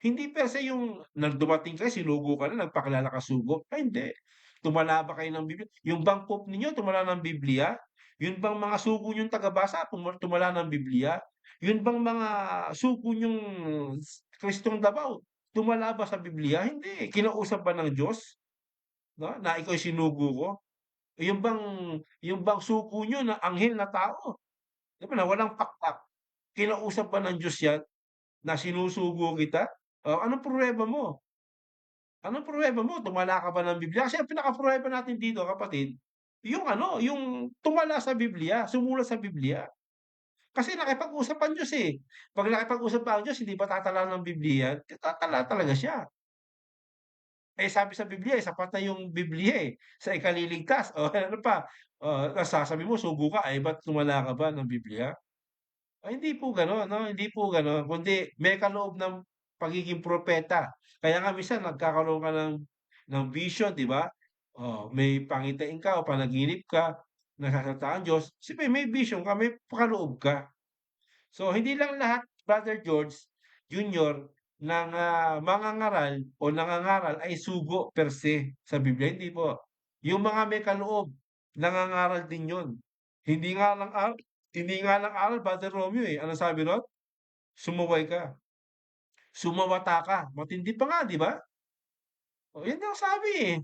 Hindi per se yung dumating kayo, sinugo ka na, nagpakilala ka sugo. Ay, hindi. Tumala ba kayo ng Biblia? Yung bang pope ninyo, tumala ng Biblia? Yun bang mga sugo niyong tagabasa, tumala ng Biblia? Yun bang mga sugo niyong Kristong Davao, tumala ba sa Biblia? Hindi. Kinausap ba ng Diyos? No? Na ikaw sinugo ko? Yung bang sugo niyo na anghel na tao? Di ba na walang pakpak? Kinausap ba ng Diyos yan na sinusugo kita? Anong pruweba mo? Anong pruweba mo? Tumala ka ba ng Biblia? Kasi ang pinakapruweba natin dito kapatid, yung yung tumala sa Biblia, sumulat sa Biblia. Kasi nakipag-usap ang Diyos eh. 'Pag nakipag-usap pa ang Diyos, hindi ba tatala ng Biblia yan? Tatala talaga siya. Sabi sa Biblia, sapat na yung Biblia eh, sa ikaliligtas. O ano pa? Tas sasabihin mo, sugo ka, ba't tumala ka ba ng Biblia? Hindi po gano'n 'no, hindi po gano'n, kundi may kaloob ng pagiging propeta. Kaya nga minsan nagkakaroon ka ng vision, 'di ba? May pangitain ka o panaginip ka, nagsasalita ang Diyos, siyempre may vision ka, may kaloob ka. So hindi lang lahat, Brother George Junior, ng, mangangaral o nangangaral ay sugo per se sa Biblia, hindi po. Yung mga may kaloob, nangangaral din yun. Hindi nga lang hindi nga lang aral, Brother Romeo, eh. Anong sabi nun? Sumuway ka, sumawata ka, matindi pa nga, 'di ba? Yun ang sabi, eh.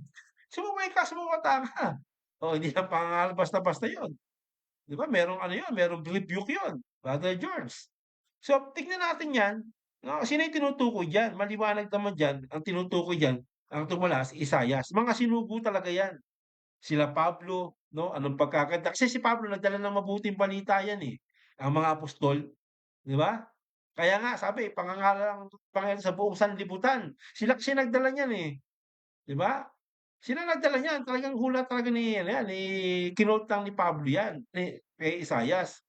Sumuway ka, sumawata ka. Hindi lang pangangaral basta-basta yun. 'Di ba merong ano yun, merong rebuke yun, Brother George. So, tignan natin 'yan, sino yung tinutukoy diyan? Maliwanag naman diyan, ang tinutukoy diyan, ang tumula si Isaias. Mga sinugo talaga 'yan. Sila Pablo, 'no, anong pagkakanta kasi si Pablo nagdala ng mabuting balita 'yan, eh, ang mga apostol, 'di ba? Kaya nga sabi pangangaral ng Panginoon sa buong sanlibutan. Sila kasi nagdala niyan, eh, 'di ba? Sila nagdala niyan, talagang hula talaga ni ano 'yan, kinote lang ni Pablo 'yan, kay Isaias.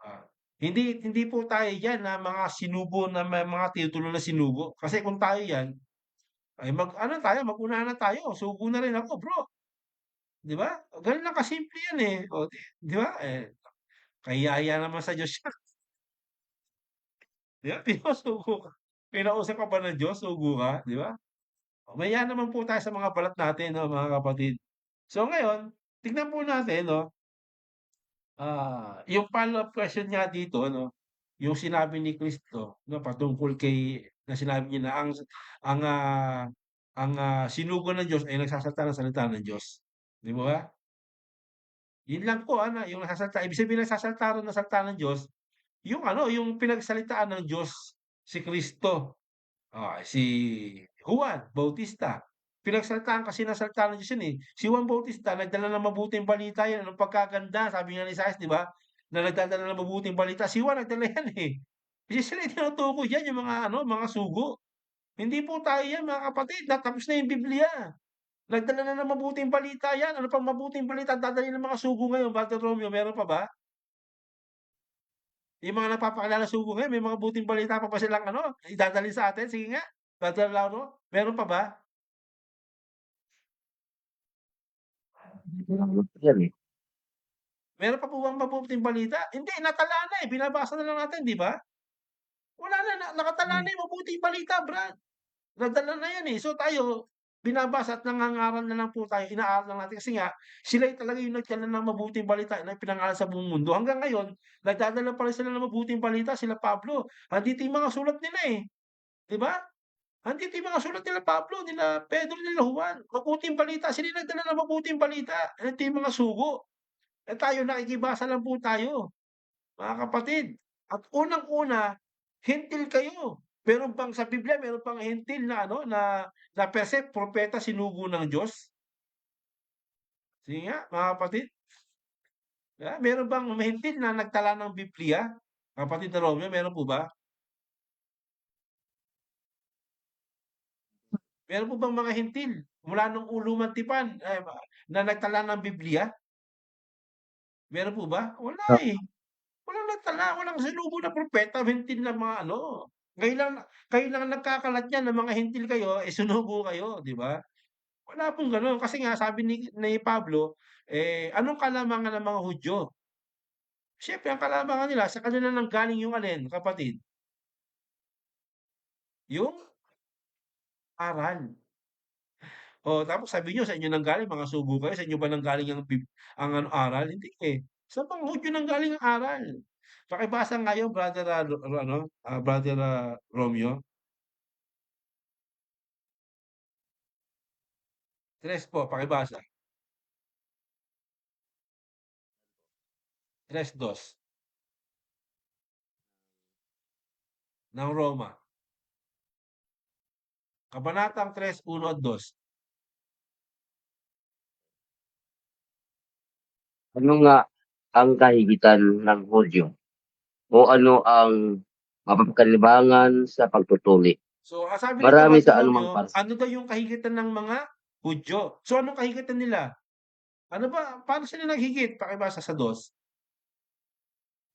Ah, hindi po tayo diyan na mga sinugo na may mga titulo na sinugo. Kasi kung tayo 'yan, ay mag-ano tayo, mag-unahan na tayo, sugo na rin ako bro, 'di ba? Gano'n lang kasimple 'yan, eh. 'Di ba? Kahiya-hiya naman sa Diyos 'yan, 'di ba? Sinusugo ka. Kinausap ka ba ng Diyos, sugo ka, 'di ba? Mahiya naman po tayo sa mga balat natin 'no, mga kapatid. So ngayon, tignan po natin 'no, yung follow-up question nga dito 'no, yung sinabi ni Cristo 'no, patungkol na sinabi niya na ang, sinugo ng Diyos ay nagsasalita ng salita ng Diyos, 'di ba? Yun lang po ano, yung nagsasalita ibig sabihin nagsasalita ron ng salita ng Diyos, yung yung pinagsalitaan ng Diyos si Cristo, si Juan Bautista. Pinagsalitahan kasi ng salita ng Diyos yun, eh. Si Juan Bautista nagdala ng mabuting balita yan, anong pagkaganda, sabi nga ni Isaias, 'di ba, na nagdadala ng mabuting balita. Si Juan nagdala yan, eh. Kasi sila yung tinutukoy diyan, yung mga ano, mga sugo. Hindi po tayo yan mga kapatid, na tapos na yung Biblia. Nagdala na ng mabuting balita yan. Ano pang mabuting balita ang dadalhin ng mga sugo ngayon, Brother Romeo, meron pa ba? Yung mga nagpapakilala sugo ngayon, may mga buting balita pa ba silang ano, idadalhin sa atin? Sige nga, Brother Lauro, meron pa ba? Yan eh. Meron pa po bang mabuting balita? Hindi, natala na eh, binabasa na lang natin, di ba? Wala na, nakatala na yung mabuting balita, Brad. Nadala na yan eh. So tayo, binabasa at nangangaral na lang po tayo, inaaral lang natin. Kasi nga, sila yung talaga yung nagdala ng mabuting balita na pinangaral sa buong mundo. Hanggang ngayon, nagdadala pa rin sila ng mabuting balita, sila Pablo. Andito yung mga sulat nila eh. Di ba? Andito yung mga sulat nila Pablo, nila Pedro, nila Juan. Mabuting balita. Sila yung nagdala ng mabuting balita. Andito yung mga sugo. Eh tayo, nakikibasa lang po tayo, mga kapatid. At unang-una, hentil kayo. Meron bang sa Biblia, meron pang hentil na ano na per se propeta sinugo ng Diyos? Sige nga, mga kapatid. Meron bang hentil na nagtala ng Biblia? Kapatid na Romeo, meron po ba? Meron po bang mga hentil mula nung uluman tipan na nagtala ng Biblia? Meron po ba? Wala eh. Walang nagtala, walang sinugo na propeta, hentil na mga ano. Ngayon lang, kayo lang nagkakalat niyan na mga hentil kayo, eh sunugo kayo, di ba? Wala pong gano'n. Kasi nga sabi ni Pablo, eh, anong kalamangan ng mga Hudyo? Siyempre ang kalamangan nila sa kanila nanggaling yung alin, kapatid? Yung aral. O tapos sabi niyo sa inyo nanggaling mga sugo kayo, sa inyo ba nanggaling ang ano, aral? Hindi eh. Sa mga Hudyo nanggaling ang aral. Pakibasa nga yun, brother, brother Romeo. 3 po, pakibasa. 3:2 ng Roma. Kabanatang 3, 1 at 2. Ano nga ang kahigitan ng Hudyo? O ano ang mapapakalibangan sa pagtutuli? So, sabi dito, Marami Brother sa anumang Romeo, parsel. ano daw yung kahigitan ng mga Hudyo? So, anong kahigitan nila? Ano ba? Paano sila naghigit? Pakibasa sa 2.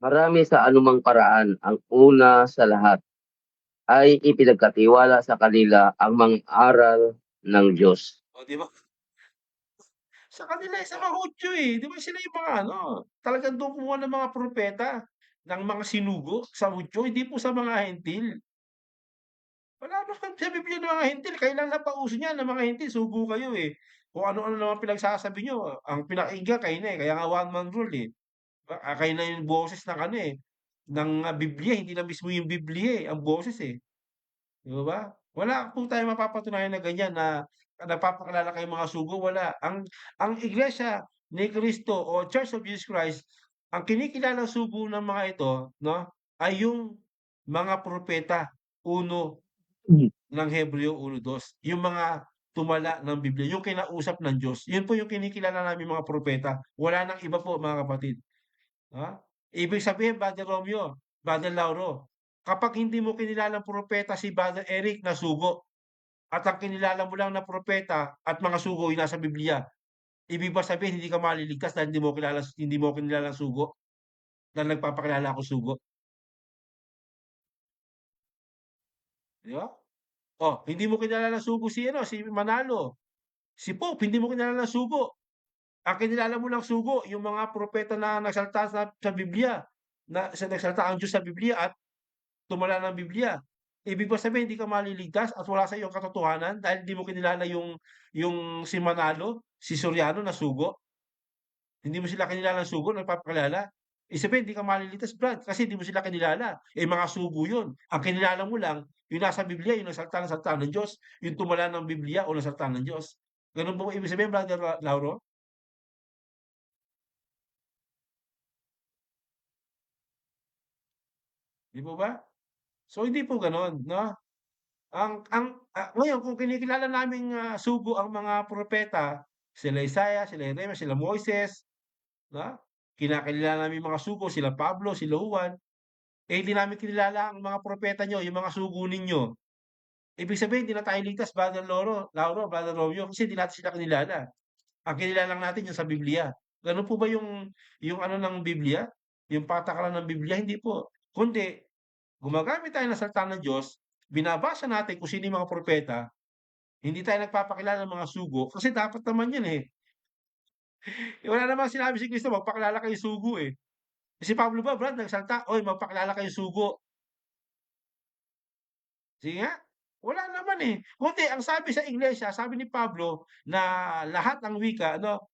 Marami sa anumang paraan ang una sa lahat ay ipinagkatiwala sa kanila ang mga aral ng Diyos. O, di ba? Sa kanila, sa mga Hudyo eh. Di ba sila yung mga ano, talagang doon kumuha ng mga propeta, ng mga sinugo sa Hudyo, hindi po sa mga hentil. Wala naman sa Biblia ng mga hentil, kailan na pauso niyan ng mga hentil, sugo kayo eh. Kung ano-ano naman pinagsasabi niyo, ang pinakinggan kayo na eh, kaya nga one man rule eh. Kayo na yung boses ng ano eh, ng Biblia, hindi na mismo yung Biblia eh, ang boses eh. Di ba? Wala po tayong mapapatunayan na ganyan na nagpapakilala kayong mga sugo, wala. Ang Iglesia ni Cristo o Church of Jesus Christ, ang kinikilalang sugo ng mga ito, no, ay yung mga propeta, uno ng Hebreo 1:2, yung mga tumala ng Biblia, yung kinausap ng Diyos. Yun po yung kinikilala namin mga propeta. Wala nang iba po mga kapatid. Ha? Ibig sabihin, Brother Romeo, Brother Lauro, kapag hindi mo kinilalang propeta si Brother Eric na sugo, at ang kinilala mo lang na propeta at mga sugo yung nasa Biblia, ibig ba sabihin hindi ka maliligtas dahil hindi mo kinilalang sugo? Dahil nagpapakilala ako sugo, di ba? Oh, hindi mo kinilalang sugo si ano, si Manalo, si Pope, hindi mo kinilalang sugo. Ang kinilala mo lang sugo, yung mga propeta na nagsalita sa Biblia, na sa nagsalita ang Diyos sa Biblia at tumala ng Biblia. Ibig ba sabihin hindi ka maliligtas at wala sa iyong katotohanan dahil hindi mo kinilala yung si Manalo, si Soriano na sugo? Hindi mo sila kinilalang sugo, nagpapakilala? Ibig sabihin hindi ka maliligtas, Brad, kasi hindi mo sila kinilala. Eh, mga sugo yun. Ang kinilala mo lang, yung nasa Biblia, yung nagsalita ng salita ng Diyos, yung tumala ng Biblia o nagsalita ng Diyos. Ganun po ibig sabihin, Brother Lauro? Di po ba? So, hindi po gano'n, no? Ngayon kung kinikilala naming, sugo ang mga propeta, sila Isaiah, sila Jeremiah, sila Moises, 'no? Kinakilala namin yung mga sugo, sila Pablo, sila Juan, eh, hindi namin kinilala ang mga propeta niyo, yung mga sugo ninyo. Ibig sabihin hindi na tayo ligtas, Brother Lauro, Brother Romeo, kasi hindi natin sila kinilala. Ang kinilala lang natin yung sa Biblia. Gano'n po ba yung ano ng Biblia, yung patakaran ng Biblia? Hindi po. Kundi gumagamit tayo ng salita ng Diyos, binabasa natin kung sino yung mga propeta, hindi tayo nagpapakilala ng mga sugo kasi dapat naman 'yun, eh. Wala namang sinabi si Kristo magpakilala kayong sugo, eh. Si Pablo ba Brad nagsalita, "Uy magpakilala kayong sugo." Sige nga, wala naman, eh. Kundi ang sabi sa iglesia, sabi ni Pablo na lahat ng wika ano,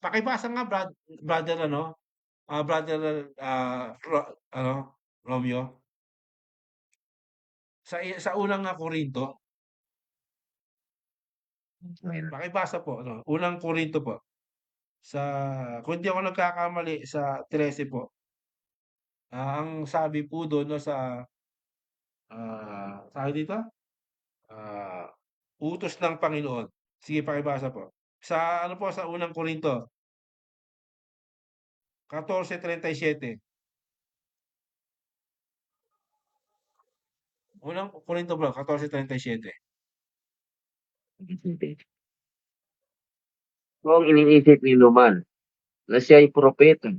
pakibasa nga brother ano, brother, ano, Romeo, sa unang, Korinto, pakibasa po ano, unang Korinto po, sa kung di ako nagkakamali sa 13 po. Ang sabi po dun 'no sa, tawag dito, ah, utos ng Panginoon. Sige pakibasa po. Sa ano po, sa unang Korinto 14:37. Unang Korinto bro, 14:37. Kung iniisip niyo man na siya'y propeta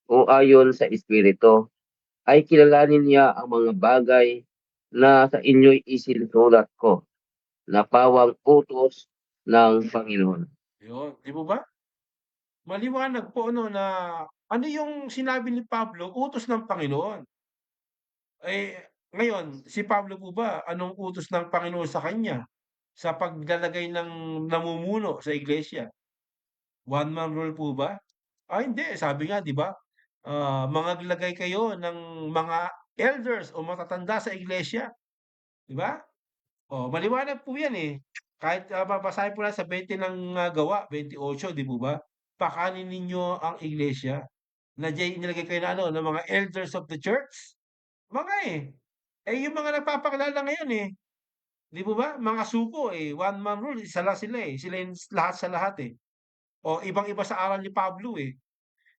o ayon sa Espiritu, ay kilalanin niya ang mga bagay na sa inyo'y isinusulat ko na pawang utos ng Panginoon. Yun, di po ba? Maliwanag po ano na ano yung sinabi ni Pablo, utos ng Panginoon. Eh, ngayon, si Pablo po ba, anong utos ng Panginoon sa kanya? Sa paglalagay ng namumuno sa iglesia? One man rule po ba? Hindi. Sabi nga, di ba? Mangaglagay kayo ng mga elders o matatanda sa iglesia. Di ba? Maliwanag po yan eh. Kahit babasahin po na sa 20 ng gawa, 28, di po ba? Pakanin ninyo ang iglesia na diyan nilagay kayo na ano, ng mga elders of the church. Mga eh. Yung mga nagpapakilala ngayon eh. Di po ba? Mga suko eh. One man rule, isa lang sila eh. Sila yung lahat sa lahat eh. Ibang-iba sa aral ni Pablo eh.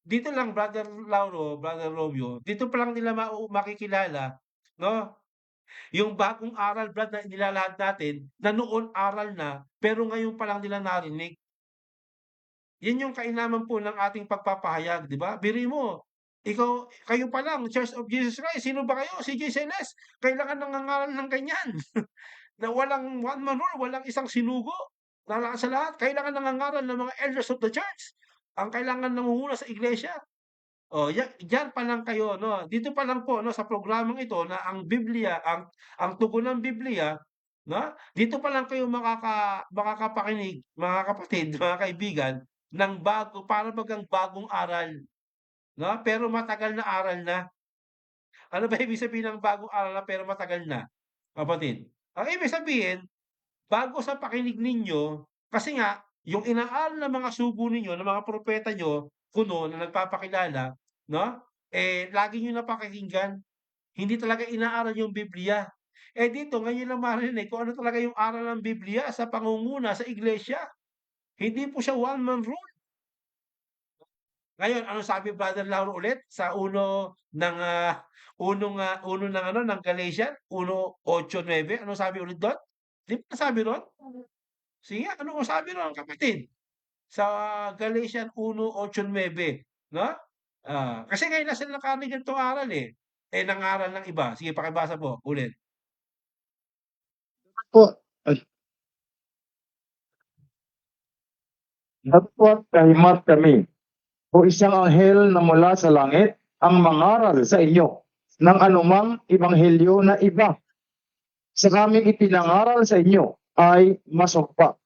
Dito lang, Brother Lauro, Brother Romeo, dito pa lang nila makikilala, no? Yung bagong aral, Brad, na inilalahad natin, na noon aral na, pero ngayon pa lang nila narinig. Yan yung kainaman po ng ating pagpapahayag, di ba? Biri mo, kayo pa lang, Church of Jesus Christ, sino ba kayo? Si JCLS, kailangan nangangaral ng ganyan. Na walang one man rule, walang isang sinugo. Na sa lahat, kailangan nangangaral ng mga elders of the church. Ang kailangan nangunguna sa iglesia. Diyan pa lang kayo 'no, dito pa lang po 'no, sa programang ito na ang Biblia, ang tugon ng Biblia 'no, dito pa lang kayo makakapakinig mga kapatid, mga kaibigan, ng para bagang bagong aral 'no, pero matagal na aral na. Ano ba ibig sabihin ng bagong aral na pero matagal na, kapatid? Ang ibig sabihin, bago sa pakinig ninyo, kasi nga yung inaaral ng mga sugo ninyo, ng mga propeta niyo kuno na nagpapakilala 'no, lagi niyo napakinggan. Hindi talaga inaaral yung Biblia. Dito ngayon lang marinig kung ano talaga yung aral ng Biblia sa pangunguna sa iglesia. Hindi po siya one man rule. Ngayon anong sabi Brother Lauro ulit sa uno ng ano ng Galatians 1:8-9, anong sabi ulit dun? 'Di ba sabi ron? Sige nga, ano ang sabi ron kapatid? Sa Galatians 1:8-9, 'no? Kasi ngayon lang sila nakarinig ganitong aral, eh. Nangaral ng iba. Sige pakibasa po ulit. Po, ay, datapwat kahimat kami o isang anghel na mula sa langit ang mangaral sa inyo ng anumang ebanghelyo na iba sa aming ipinangaral sa inyo ay masumpa.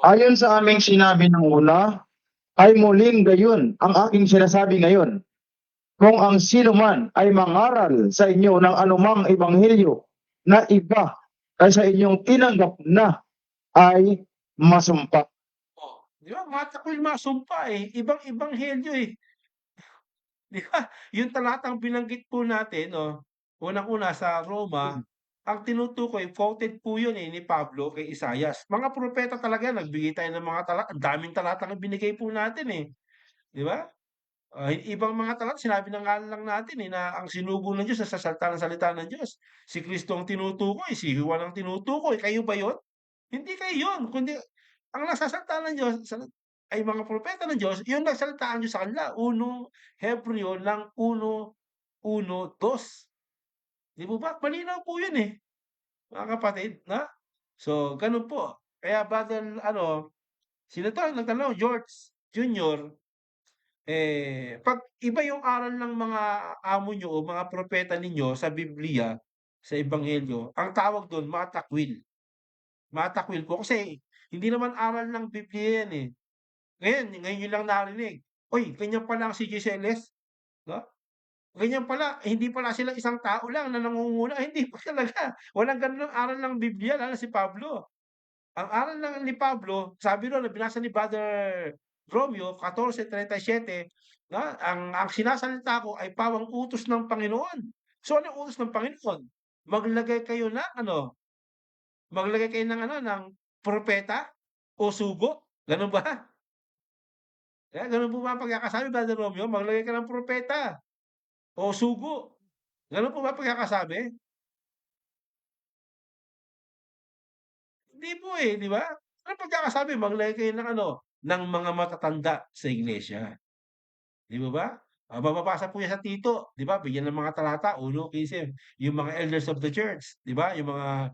Ayon sa aming sinabi ng una, ay muling gayon ang aking sinasabi ngayon. Kung ang sino man ay mangaral sa inyo ng anumang ebanghelyo na iba ay sa inyong tinanggap na ay masumpa. Di ba matakoy masumpa, eh, ibang ebanghelyo, eh. Di ba? Yung talatang binanggit po natin 'no, unang-una sa Roma ang tinutukoy quoted po yun, ni Pablo kay Isaias. Mga propeta talaga nagbigay tayo ng mga ang daming talatang ibinigay po natin, 'di ba? Ibang mga talata sinabi na nga lang natin, na ang sinugo ng Diyos sa salita ng Diyos. Si Kristo ang tinutukoy, si Juan ang tinutukoy, kayo ba yun? Hindi kayo yun, kundi ang nagsasalita ng Diyos ay mga propeta ng Diyos, yung nagsalita ang Diyos sa kanila. Hebreo ng 1:1-2. 'Di po ba? Malinaw po yun, mga kapatid, na? So, ganun po. Kaya brother sino 'to nagtanong, George Junior, 'pag iba yung aral ng mga amo niyo o mga propeta ninyo sa Biblia, sa ebanghelyo, ang tawag dun matakwil. Matakwil po kasi hindi naman aral ng Biblia yan, Ngayon niyo lang narinig, "Uy, ganyan pala ang CJ Celes," 'no? Ganyan pala, hindi pala sila isang tao lang na nangunguna, hindi po talaga. Walang ganun ang aral ng Biblia lalo na si Pablo. Ang aral lang ni Pablo, sabi ron na binasa ni Brother Romeo 14:37, na ang sinasalita ko ay pawang utos ng Panginoon. So, ano yung utos ng Panginoon? Maglagay kayo ng maglagay kayo ng propeta o sugo, gano'n ba? Gano'n po ba ang pagkakasabi, Brother Romeo? Maglagay ka ng propeta o sugo, gano'n po ba ang pagkakasabi? Hindi po, 'di ba? Anong pagkakasabi, maglagay kayo ng mga matatanda sa iglesia. 'Di ba ba? Mababasa po 'yan sa Tito, 'di ba, bigyan ng mga talata 1:15, yung mga elders of the church, 'di ba, yung mga,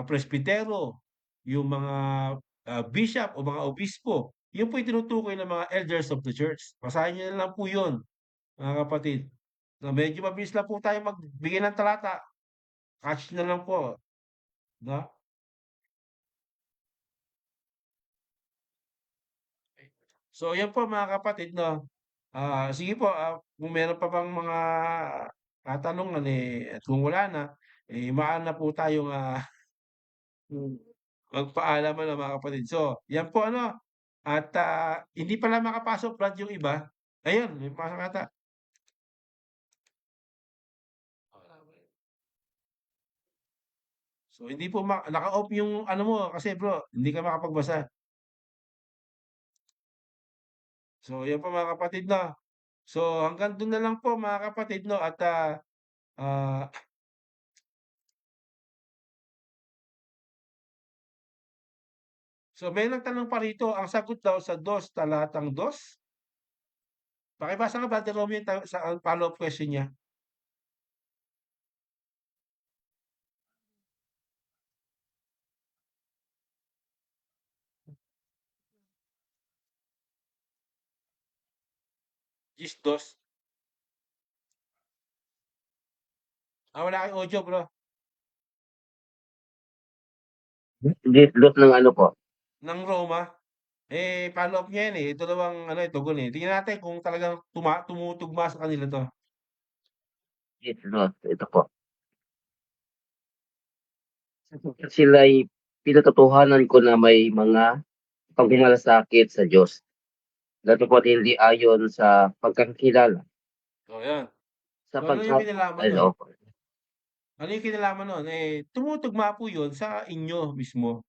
presbitero, yung mga, bishop o mga obispo, yun po yung tinutukoy ng mga elders of the church. Basahin niyo na lang po yun, mga kapatid, na medyo mabilis lang po tayong magbigay ng talata, catch na lang po, 'no? So, yan po mga kapatid, 'no, sige po, kung meron pa bang mga katanungan, at kung wala na, maaari na po tayong, magpaalam mga kapatid. So, yan po at, hindi pala makapasok Brad yung iba. Ayun, may pasok ata. So, hindi po naka-off yung mo kasi bro, hindi ka makapagbasa. So, yan po mga kapatid, 'no. So, hanggang dun na lang po mga kapatid, 'no, at, ah so may nagtanong pa rito, ang sagot daw sa 2 talatang 2. Pakibasa nga Brother Romeo yung sa follow-up question niya. Gis 2. Wala kayong audio bro. Lot ng ano po. Ng Roma. Follow-up niya yan, Ito daw ang tugon, Tingnan natin kung talagang tumutugma sa kanila 'to. Lot, ito po. Sila'y pinatotohanan ko na may mga pagmamalasakit sa Diyos. Datapwat hindi ayon sa pagkakakilala, Oh, yan. sa So, ano yung kinalaman nun? opo. Ano yung kinalaman nun? Tumutugma po yun sa inyo mismo,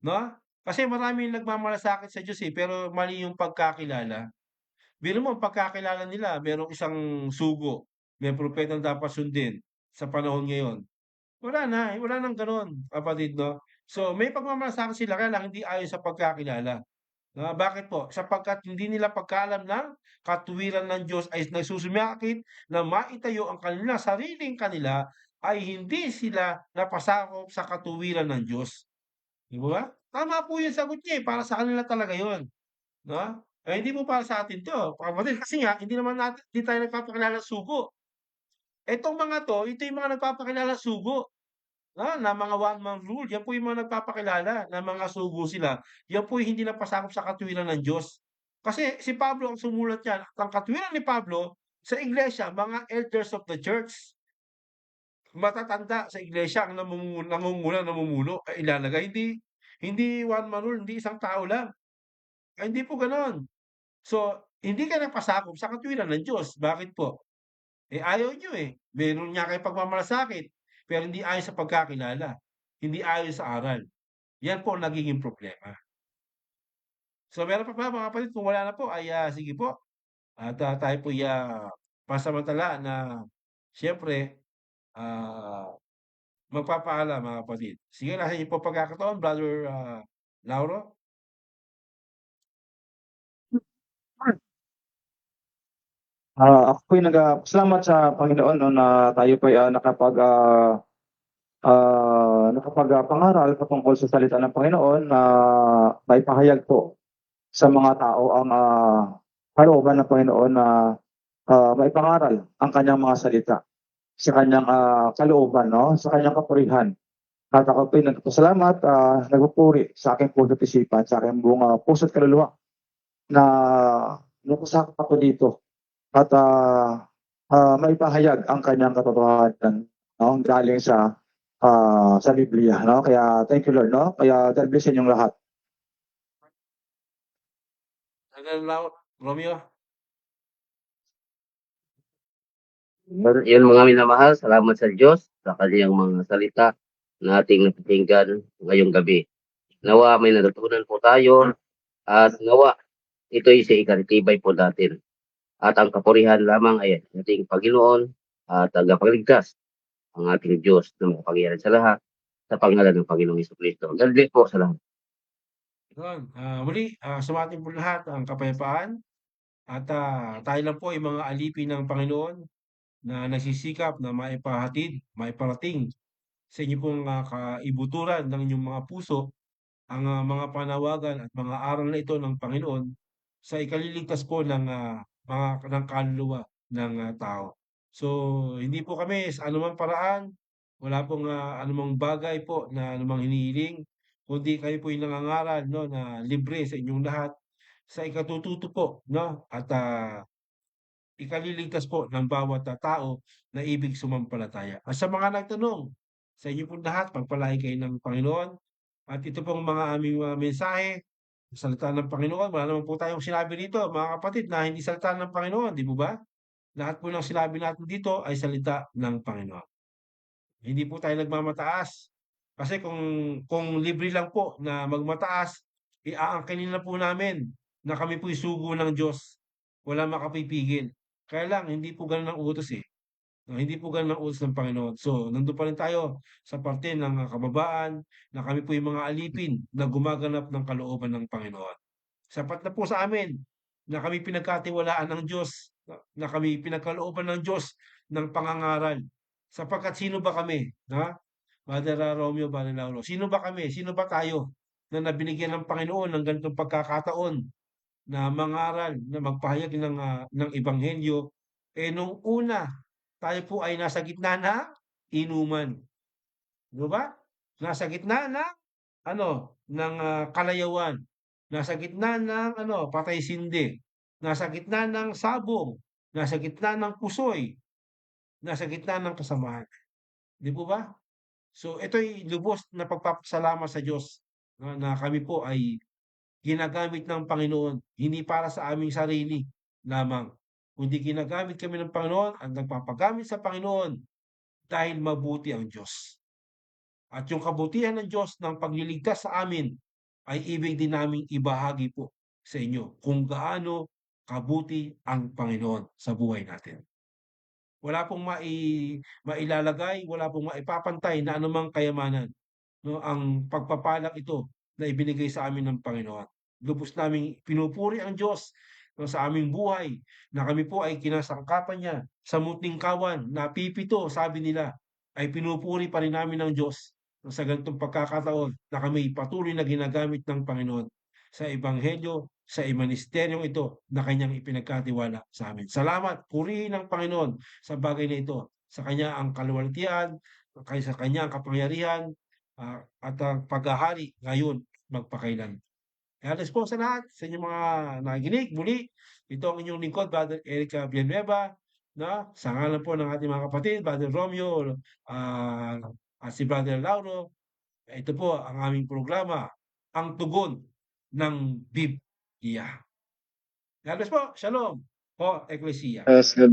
'no? Kasi maraming nagmamalasakit sa Diyos, pero mali yung pagkakilala. Biro mo ang pagkakilala nila merong isang sugo, may propetang dapat sundin sa panahon ngayon. Wala ng gano'n kapatid, 'no? So, may pagmamalasakit sila kaya lang hindi ayon sa pagkakilala. Bakit po? Sapagkat hindi nila pagkaalam ng katuwiran ng Diyos ay nagsusumakit na maitayo ang kanilang sariling kanila ay hindi sila napasakop sa katuwiran ng Diyos. 'Di ba? Tama po yung sagot niya, para sa kanila talaga yun, 'no? Hindi po para sa atin 'to, kapatid, kasi nga hindi tayo nagpapakilala ng sugo. Itong mga 'to, ito yung mga nagpapakilala ng sugo. Na mga one man rule, yan po yung mga nagpapakilala na mga sugo sila. Yan po yung hindi napasakop sa katuwiran ng Diyos. Kasi si Pablo ang sumulat niyan at ang katuwiran ni Pablo sa iglesia, mga elders of the church, matatanda sa iglesia ang namumuno ay ilalagay. Hindi hindi one man rule, hindi isang tao lang. Hindi po gano'n. So, hindi ka napasakop sa katuwiran ng Diyos. Bakit po? Ayaw niyo, Meron nga kayong pagmamalasakit. pero hindi ayon sa pagkakilala, hindi ayon sa aral. Yan po ang nagiging problema. So meron pa ba mga kapatid? Kung wala na po ay, sige po at, tayo po'y, pansamantala na siyempre, ah, magpapaalam mga kapatid. Sige, nasa inyo po pagkakataon Brother, Lauro. Ako po'y nagpasalamat sa Panginoon 'no, na tayo po'y, pangaral patungkol sa salita ng Panginoon na maipahayag po sa mga tao ang, kalooban ng Panginoon na, maipangaral ang kanyang mga salita sa kanyang, kalooban 'no, sa kanyang kapurihan. At ako po'y nagpapasalamat, nagpupuri sa aking puso't isipan, sa aking buong, puso't kaluluwa na napasakop ako dito at, maipahayag ang kanyang katotohanan 'no, galing sa Biblia 'no. Kaya thank you Lord 'no, kaya God bless sa inyong lahat. Romeo. Yun mga minamahal, salamat sa Diyos sa kaniyang mga salita na ating napakinggan ngayong gabi. Nawa may natutunan po tayo at nawa ito'y sa ikatitibay po natin. At ang kapurihan lamang ay ating Panginoon at tagapagligtas, ang ating Diyos na makapangyarihan sa lahat, sa pangalan ng Panginoong Jesucristo. God bless po sa lahat. Yun, muli, sumating po lahat ang kapayapaan at, tayo lang po ay mga alipin ng Panginoon na nagsisikap na maipahatid, maiparating sa inyo pong, kaibuturan ng inyong mga puso ang, mga panawagan at mga aral na ito ng Panginoon sa ikaliligtas po ng, ng kaluluwa ng, tao. So, hindi po kami sa anumang paraan, wala pong, anumang bagay po na anumang hinihiling, kundi kayo po'y nangangaral 'no, na libre sa inyong lahat sa ikatututo po 'no, at, ikaliligtas po ng bawat, tao na ibig sumampalataya. At sa mga nagtanong, sa inyo pong lahat pagpalain kayo ng Panginoon at ito pong mga aming mga mensahe, salita ng Panginoon. Wala naman po tayong sinabi dito mga kapatid na hindi salita ng Panginoon, di po ba? Lahat po ng sinabi natin dito ay salita ng Panginoon. Hindi po tayo nagmamataas. Kasi kung libre lang po na magmataas, iaangkinin na po namin na kami po'y sugo ng Diyos. Walang makapipigil. Kaya lang hindi po gano'n ang utos, eh. No, hindi po gano'n ang utos ng Panginoon. So, nandun pa rin tayo sa parte ng, kababaan na kami po'y mga alipin na gumaganap ng kalooban ng Panginoon. Sapat na po sa amin na kami pinagkatiwalaan ng Diyos, na kami pinagkalooban ng Diyos ng pangangaral. Sapagkat sino ba kami, Brother, Romeo, Brother Lauro, sino ba kami, sino ba tayo na binigyan ng Panginoon ng ganitong pagkakataon na mangaral, na magpahayag ng ebanghelyo, nung una tayo po ay nasa gitna ng inuman, 'di ba? Nasa gitna ng ano, ng, kalayawan, nasa gitna ng ano, patay-sindi, nasa gitna ng sabong, nasa gitna ng pusoy, nasa gitna ng kasamaan, 'di po ba? So, ito'y lubos na pagpapasalamat sa Diyos na kami po ay ginagamit ng Panginoon, hindi para sa aming sarili lamang, kundi ginagamit kami ng Panginoon at nagpapagamit sa Panginoon dahil mabuti ang Diyos. At yung kabutihan ng Diyos ng pagliligtas sa amin ay ibig din naming ibahagi po sa inyo kung gaano kabuti ang Panginoon sa buhay natin. Wala pong mailalagay, wala pong maipapantay na anumang kayamanan, 'no, ang pagpapalang ito na ibinigay sa amin ng Panginoon. Lubos naming pinupuri ang Diyos, 'no, sa aming buhay na kami po ay kinasangkapan niya sa munting kawan na pipito sabi nila, ay pinupuri pa rin namin ang Diyos sa ganitong pagkakataon na kami patuloy na ginagamit ng Panginoon sa ebanghelyo, sa ministeryong ito na kanyang ipinagkatiwala sa amin. Salamat, purihin ang Panginoon sa bagay na ito, sa kanya ang kaluwalhatian, sa kanya ang kapangyarihan, at ang paghahari ngayon magpakailan. God bless po sa lahat, sa inyong mga nakikinig. Muli, ito ang inyong lingkod, Brother Eric Villanueva, na sa ngalan po ng ating mga kapatid, Brother Romeo, at si Brother Lauro. Ito po ang aming programa, Ang Tugon ng Biblia. God bless po. Shalom po, Ecclesia. Yes, good.